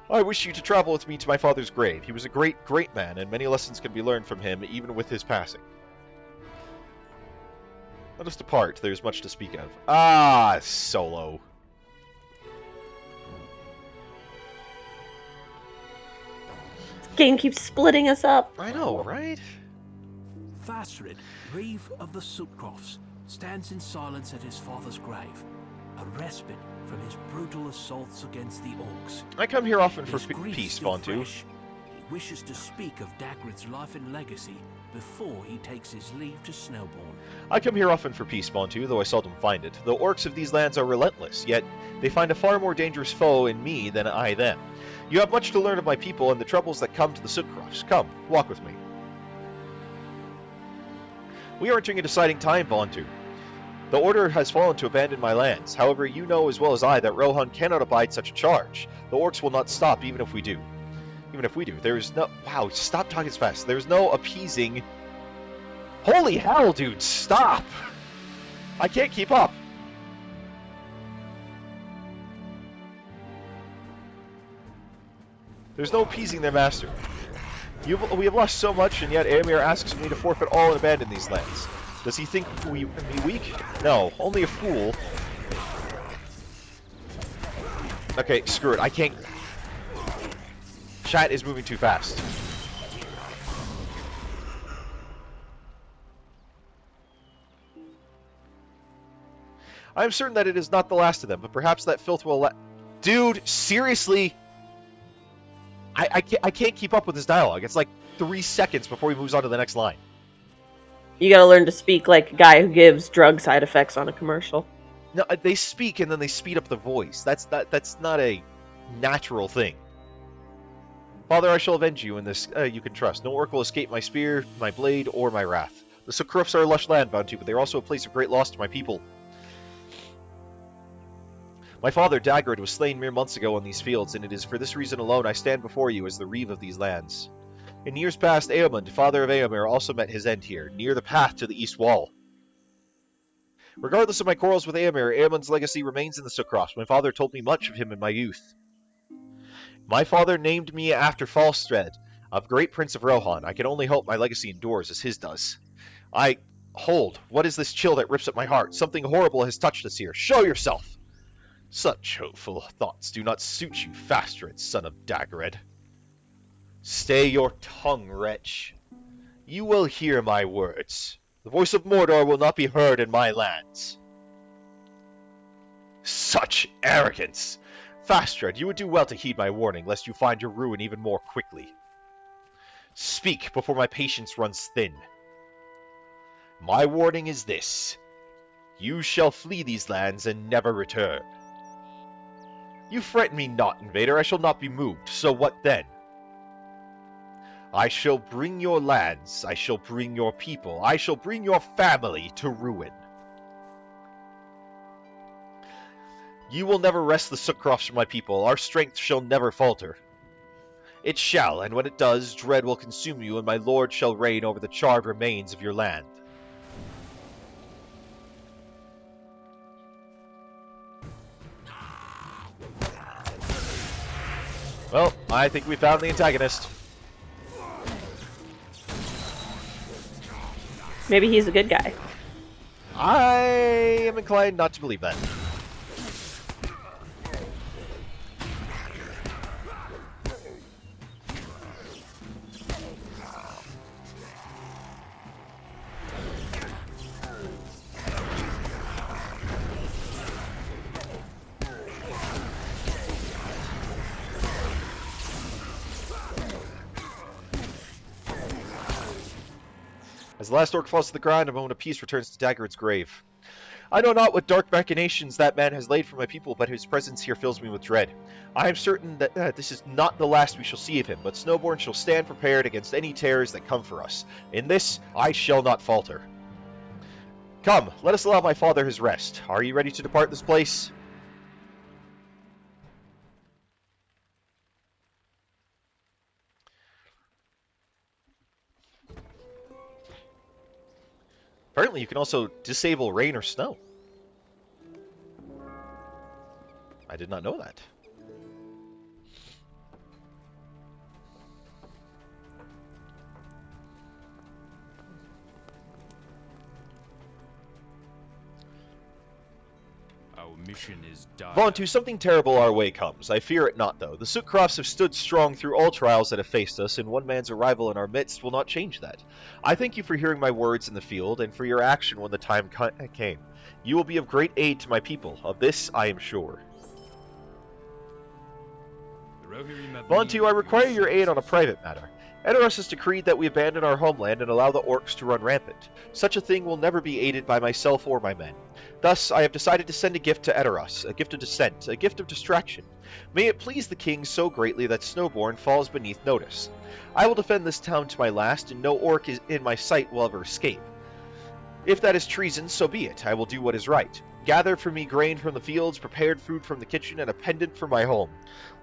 I wish you to travel with me to my father's grave. He was a great, great man, and many lessons can be learned from him, even with his passing. Let us depart. There's much to speak of. Ah, Solo. Game keeps splitting us up. I know, right? Fastred, Reeve of the Sucrofts, stands in silence at his father's grave, a respite from his brutal assaults against the orcs. I come here often for His grief peace, still Vontu. fresh, he wishes to speak of Dagrid's life and legacy before he takes his leave to Snowbourn. I come here often for peace, Vontu, though I seldom find it. The orcs of these lands are relentless, yet they find a far more dangerous foe in me than I them. You have much to learn of my people and the troubles that come to the Sucrofts. Come, walk with me. We are entering a deciding time, Vontu. The Order has fallen to abandon my lands. However, you know as well as I that Rohan cannot abide such a charge. The orcs will not stop even if we do. There is no... Wow, stop talking as fast. There's no appeasing... Holy hell, dude, stop! I can't keep up. There's no appeasing their master. We have lost so much, and yet Aemir asks me to forfeit all and abandon these lands. Does he think me weak? No, only a fool. Okay, screw it. I can't... Chat is moving too fast. I am certain that it is not the last of them, but perhaps that filth will Dude, seriously? I can't keep up with his dialogue. It's like 3 seconds before he moves on to the next line. You gotta learn to speak like a guy who gives drug side effects on a commercial. No, they speak and then they speed up the voice. That's not a natural thing. Father, I shall avenge you in this you can trust. No orc will escape my spear, my blade, or my wrath. The Sucrofts are a lush land, Vontu, but they are also a place of great loss to my people. My father, Dagrid, was slain mere months ago on these fields, and it is for this reason alone I stand before you as the Reeve of these lands. In years past, Eamund, father of Eomer, also met his end here, near the path to the east wall. Regardless of my quarrels with Eamon's legacy remains in the Sucross. My father told me much of him in my youth. My father named me after Falstred, a great prince of Rohan. I can only hope my legacy endures as his does. Hold, what is this chill that rips at my heart? Something horrible has touched us here. Show yourself! Such hopeful thoughts do not suit you, Fastred, son of Daggered. Stay your tongue, wretch. You will hear my words. The voice of Mordor will not be heard in my lands. Such arrogance! Fastred, you would do well to heed my warning, lest you find your ruin even more quickly. Speak before my patience runs thin. My warning is this. You shall flee these lands and never return. You frighten me not, invader. I shall not be moved. So what then? I shall bring your lands. I shall bring your people. I shall bring your family to ruin. You will never wrest the Sucrofs from my people. Our strength shall never falter. It shall, and when it does, dread will consume you, and my lord shall reign over the charred remains of your land. Well, I think we found the antagonist. Maybe he's a good guy. I am inclined not to believe that. As the last orc falls to the ground, a moment of peace returns to Daggered's grave. I know not what dark machinations that man has laid for my people, but his presence here fills me with dread. I am certain that this is not the last we shall see of him, but Snowbourn shall stand prepared against any terrors that come for us. In this, I shall not falter. Come, let us allow my father his rest. Are you ready to depart this place? Apparently, you can also disable rain or snow. I did not know that. Our mission is dire. Vontu, something terrible our way comes. I fear it not, though. The Sootcrofts have stood strong through all trials that have faced us, and one man's arrival in our midst will not change that. I thank you for hearing my words in the field, and for your action when the time came. You will be of great aid to my people. Of this, I am sure. Vontu, I require your aid on a private matter. Edoras has decreed that we abandon our homeland and allow the orcs to run rampant. Such a thing will never be aided by myself or my men. Thus, I have decided to send a gift to Edoras, a gift of dissent, a gift of distraction. May it please the king so greatly that Snowbourn falls beneath notice. I will defend this town to my last, and no orc in my sight will ever escape. If that is treason, so be it. I will do what is right. Gather for me grain from the fields, prepared food from the kitchen, and a pendant from my home.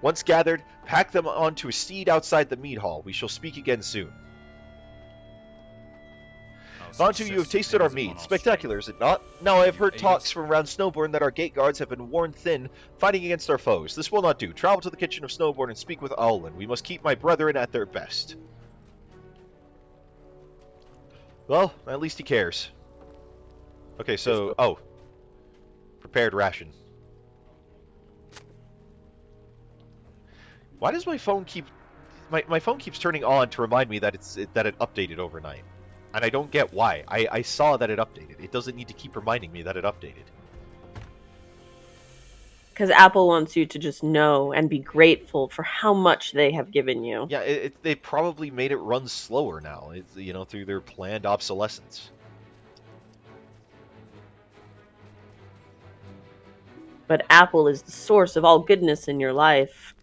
Once gathered, pack them onto a steed outside the mead hall. We shall speak again soon. Vontu, you have tasted our mead. Spectacular, is it not? Now I have heard talks from around Snowbourn that our gate guards have been worn thin, fighting against our foes. This will not do. Travel to the kitchen of Snowbourn and speak with Aulin. We must keep my brethren at their best. Well, at least he cares. Okay, so... Oh. Prepared ration. Why does my phone keep... My phone keeps turning on to remind me that it updated overnight. And I don't get why. I saw that it updated. It doesn't need to keep reminding me that it updated. Because Apple wants you to just know and be grateful for how much they have given you. Yeah, they probably made it run slower now, through their planned obsolescence. But Apple is the source of all goodness in your life.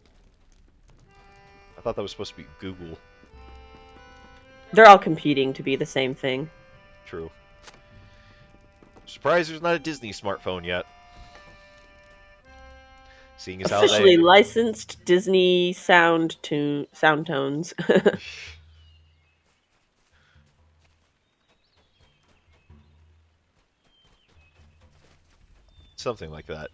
I thought that was supposed to be Google. They're all competing to be the same thing. True. Surprised there's not a Disney smartphone yet. Seeing as how Officially they... licensed Disney sound tones. Something like that.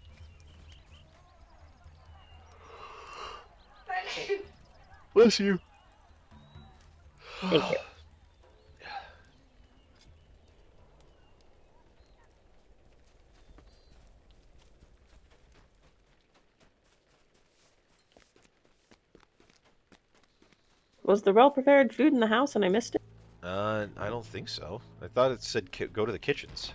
Bless you. Thank you. Was there well-prepared food in the house and I missed it? I don't think so. I thought it said go to the kitchens.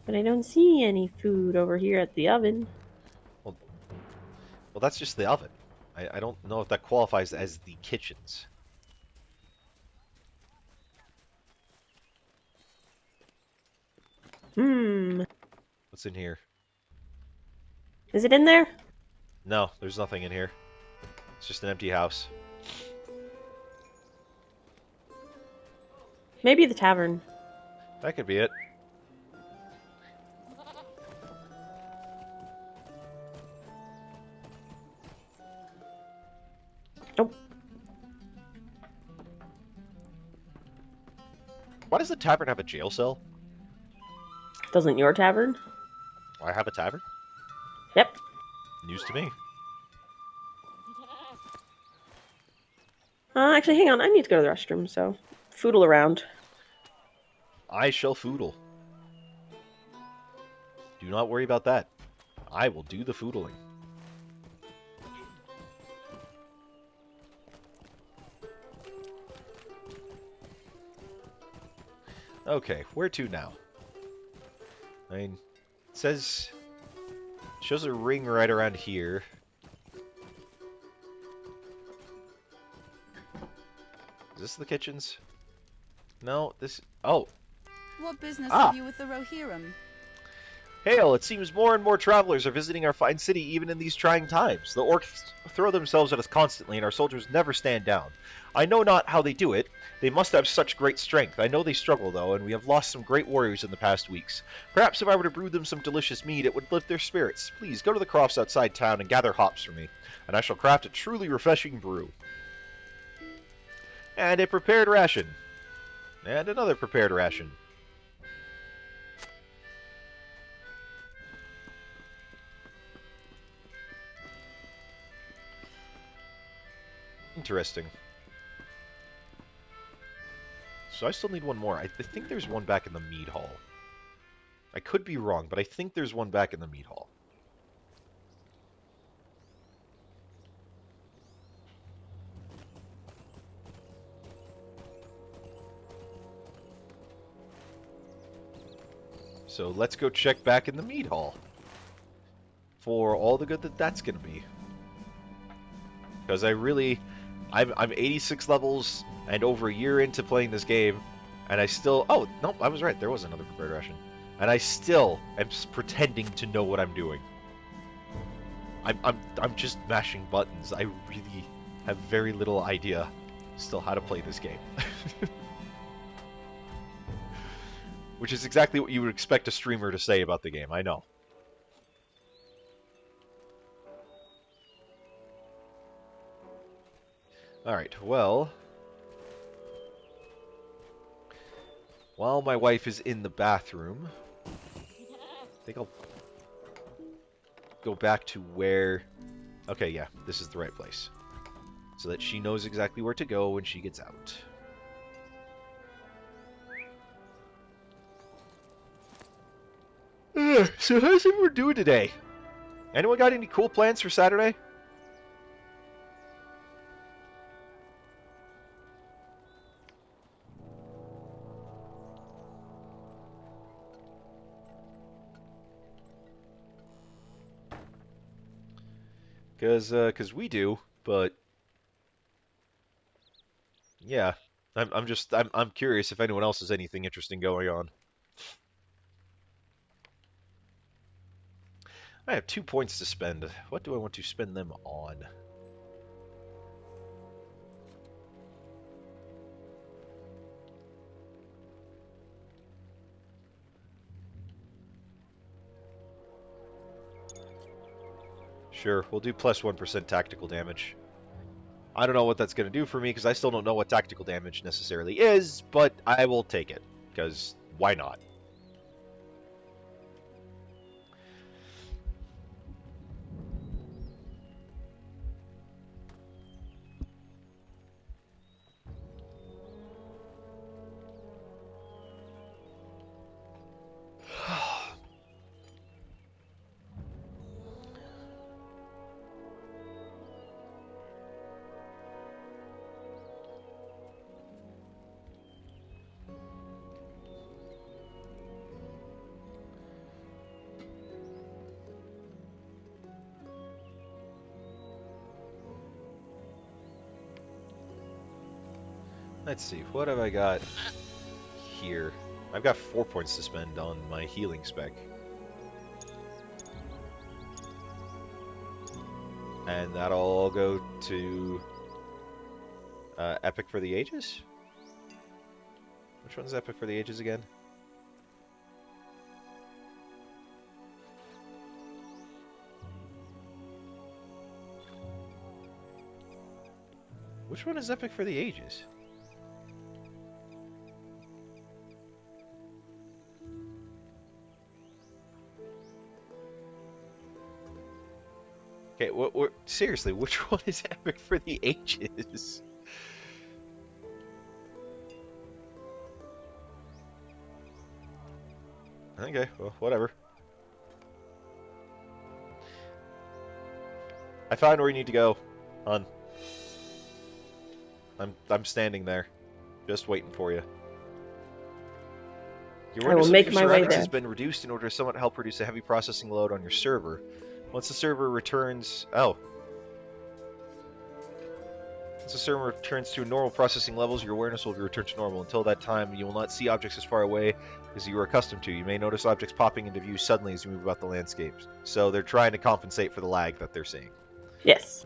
But I don't see any food over here at the oven. Well, that's just the oven. I don't know if that qualifies as the kitchens. What's in here? Is it in there? No, there's nothing in here. It's just an empty house. Maybe the tavern. That could be it. Nope. Why does the tavern have a jail cell? Doesn't your tavern? I have a tavern? Yep. News to me. Actually, hang on. I need to go to the restroom, so foodle around. I shall foodle. Do not worry about that. I will do the foodling. Okay, where to now? I mean, it shows a ring right around here. Is this the kitchens? No, this... Oh! What business Ah. have you with the Rohirrim? Hail, it seems more and more travelers are visiting our fine city even in these trying times. The orcs throw themselves at us constantly, and our soldiers never stand down. I know not how they do it. They must have such great strength. I know they struggle, though, and we have lost some great warriors in the past weeks. Perhaps if I were to brew them some delicious mead, it would lift their spirits. Please, go to the crofts outside town and gather hops for me, and I shall craft a truly refreshing brew. And a prepared ration. And another prepared ration. Interesting. So I still need one more. I think there's one back in the mead hall. I could be wrong, but I think there's one back in the mead hall. So let's go check back in the mead hall. For all the good that that's going to be. Because I'm 86 levels and over a year into playing this game, and I still... Oh, no, I was right. There was another prepared ration. And I still am pretending to know what I'm doing. I'm just mashing buttons. I really have very little idea still how to play this game. Which is exactly what you would expect a streamer to say about the game, I know. Alright, well... While my wife is in the bathroom, I think I'll go back to where... Okay, yeah, this is the right place. So that she knows exactly where to go when she gets out. So how's everyone doing today? Anyone got any cool plans for Saturday? Cause we do, but yeah, I'm curious if anyone else has anything interesting going on. I have 2 points to spend. What do I want to spend them on? Sure, we'll do plus 1% tactical damage. I don't know what that's going to do for me because I still don't know what tactical damage necessarily is, but I will take it because why not? Let's see, what have I got here? I've got 4 points to spend on my healing spec. And that'll all go to Epic for the Ages? Which one's Epic for the Ages again? Which one is Epic for the Ages? Okay, seriously, which one is Epic for the Ages? Okay, well, whatever. I found where you need to go, hon. I'm standing there, just waiting for you. Your I will awareness of make your my way surroundings there. has been reduced in order to somewhat help reduce a heavy processing load on your server. Once the server returns... Once the server returns to normal processing levels, your awareness will be returned to normal. Until that time, you will not see objects as far away as you are accustomed to. You may notice objects popping into view suddenly as you move about the landscape. So they're trying to compensate for the lag that they're seeing. Yes.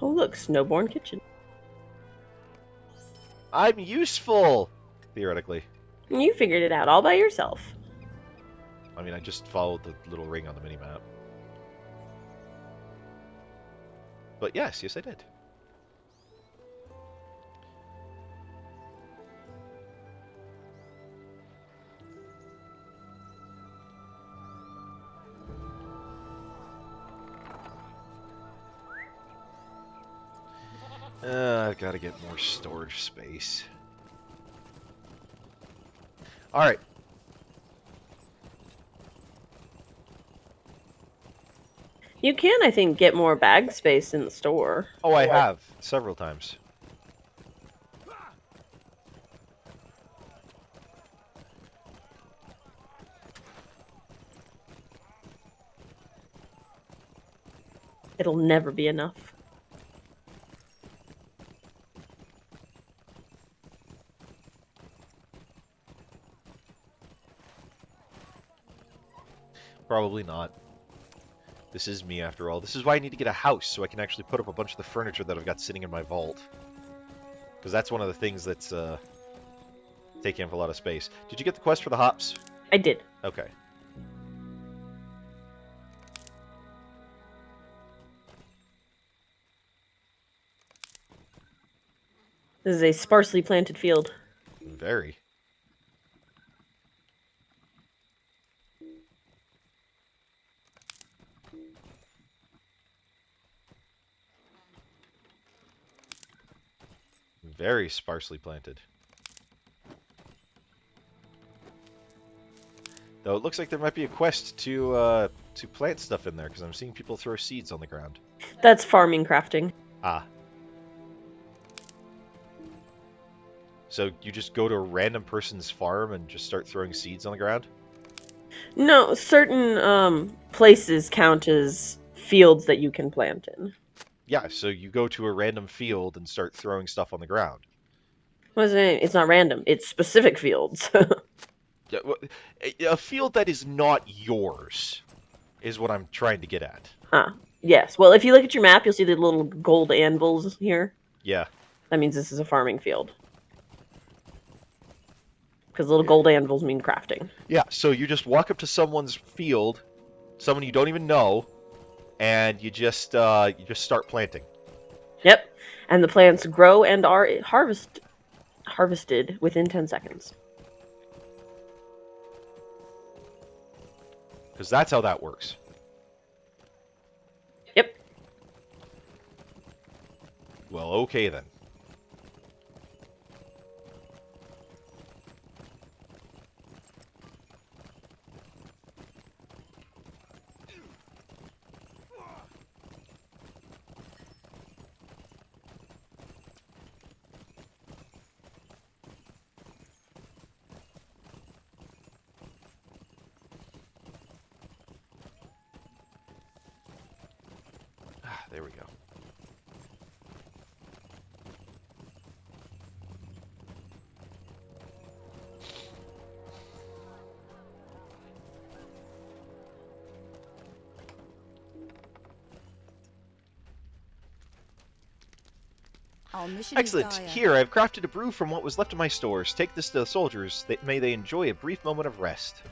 Oh look, Snowbourn kitchen. I'm useful! Theoretically. You figured it out all by yourself. I mean, I just followed the little ring on the minimap. But yes, I did. I've got to get more storage space. Alright. You can, I think, get more bag space in the store. Oh, I have. Several times. It'll never be enough. Probably not. This is me, after all. This is why I need to get a house, so I can actually put up a bunch of the furniture that I've got sitting in my vault. Because that's one of the things that's taking up a lot of space. Did you get the quest for the hops? I did. Okay. This is a sparsely planted field. Very. Very sparsely planted. Though it looks like there might be a quest to plant stuff in there, because I'm seeing people throw seeds on the ground. That's farming crafting. Ah. So you just go to a random person's farm and just start throwing seeds on the ground? No, certain places count as fields that you can plant in. Yeah, so you go to a random field and start throwing stuff on the ground. What's the name? It's not random. It's specific fields. Yeah, a field that is not yours is what I'm trying to get at. Huh. Yes. Well, if you look at your map, you'll see the little gold anvils here. Yeah. That means this is a farming field. Because little gold anvils mean crafting. Yeah, so you just walk up to someone's field, someone you don't even know, and you just start planting. Yep. And the plants grow and are harvested within 10 seconds. Because that's how that works. Yep. Well, okay then. There we go. Our mission Excellent. is dire. Here, I've crafted a brew from what was left in my stores. Take this to the soldiers. May they enjoy a brief moment of rest.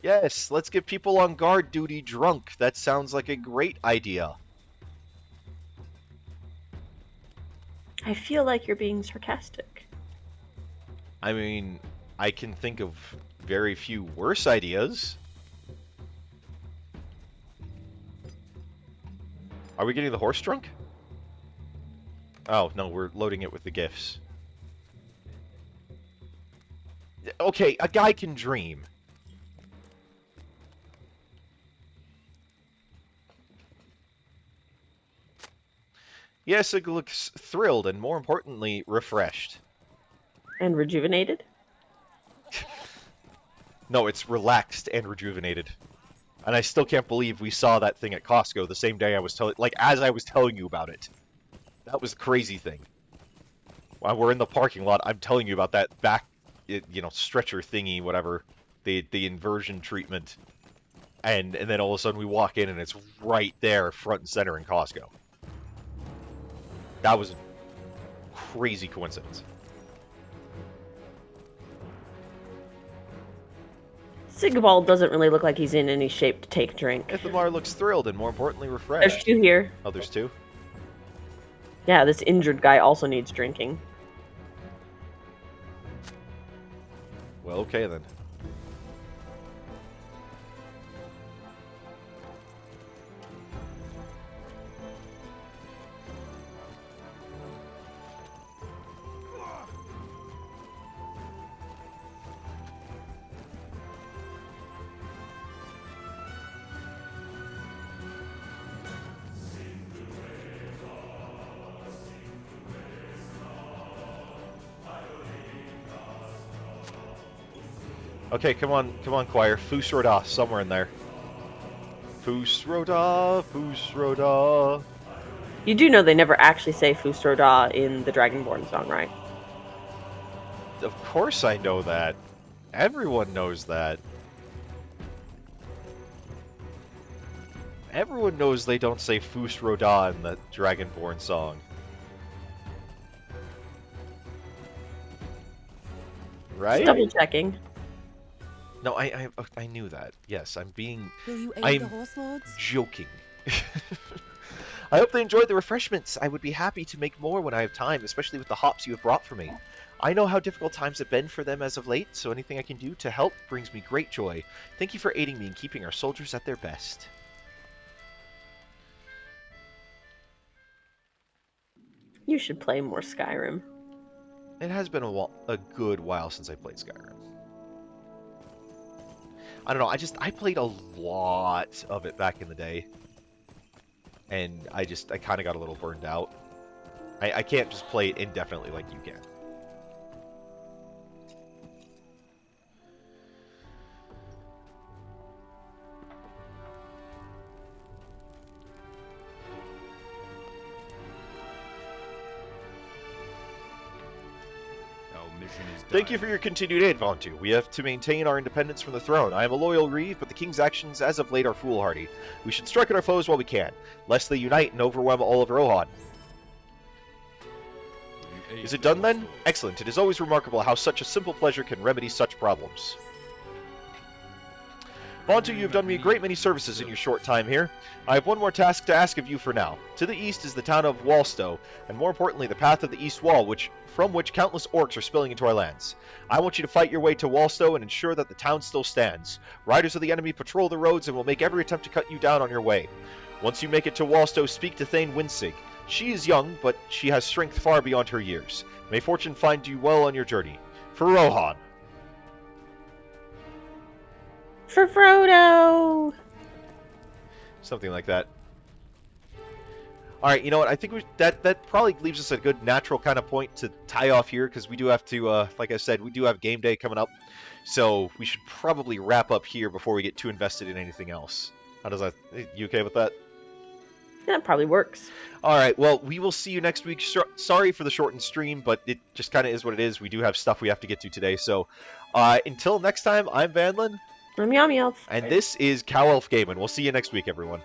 Yes, let's get people on guard duty drunk. That sounds like a great idea. I feel like you're being sarcastic. I mean, I can think of very few worse ideas. Are we getting the horse drunk? Oh, no, we're loading it with the gifts. Okay, a guy can dream. Yes, it looks thrilled and, more importantly, refreshed. And rejuvenated? No, it's relaxed and rejuvenated. And I still can't believe we saw that thing at Costco the same day I was as I was telling you about it. That was a crazy thing. While we're in the parking lot, I'm telling you about that back, stretcher thingy, whatever, the inversion treatment. And then all of a sudden we walk in and it's right there, front and center in Costco. That was a crazy coincidence. Sigvald doesn't really look like he's in any shape to take a drink. Ithamar looks thrilled and, more importantly, refreshed. There's 2 here. Oh, there's 2? Yeah, this injured guy also needs drinking. Well, okay then. Okay, come on, choir. Fusroda, somewhere in there. Fusroda, Fusroda. You do know they never actually say Fusroda in the Dragonborn song, right? Of course I know that. Everyone knows that. Everyone knows they don't say Fusroda in the Dragonborn song. Right? Double checking. No, I knew that. Yes, I'm being... Will you aid I'm the horse lords? joking. I hope they enjoyed the refreshments. I would be happy to make more when I have time, especially with the hops you have brought for me. I know how difficult times have been for them as of late, so anything I can do to help brings me great joy. Thank you for aiding me in keeping our soldiers at their best. You should play more Skyrim. It has been a good while since I played Skyrim. I don't know, I played a lot of it back in the day. And I kind of got a little burned out. I can't just play it indefinitely like you can. Thank you for your continued aid, Vontu. We have to maintain our independence from the throne. I am a loyal Reeve, but the king's actions as of late are foolhardy. We should strike at our foes while we can, lest they unite and overwhelm all of Rohan. Is it done then? Excellent. It is always remarkable how such a simple pleasure can remedy such problems. Vontu, you have done me a great many services in your short time here. I have one more task to ask of you for now. To the east is the town of Wallstow, and more importantly, the path of the east wall, from which countless orcs are spilling into our lands. I want you to fight your way to Wallstow and ensure that the town still stands. Riders of the enemy patrol the roads and will make every attempt to cut you down on your way. Once you make it to Wallstow, speak to Thane Winsig. She is young, but she has strength far beyond her years. May fortune find you well on your journey. For Rohan. For Frodo! Something like that. Alright, you know what, I think that probably leaves us a good natural kind of point to tie off here, because we do have to, like I said, we do have game day coming up, so we should probably wrap up here before we get too invested in anything else. How does that, you okay with that? That probably works. Alright, well, we will see you next week. Sorry for the shortened stream, but it just kind of is what it is. We do have stuff we have to get to today, so until next time, I'm Vanlin. I'm Yummy Elf. And this is Cow Elf Gaming. We'll see you next week, everyone.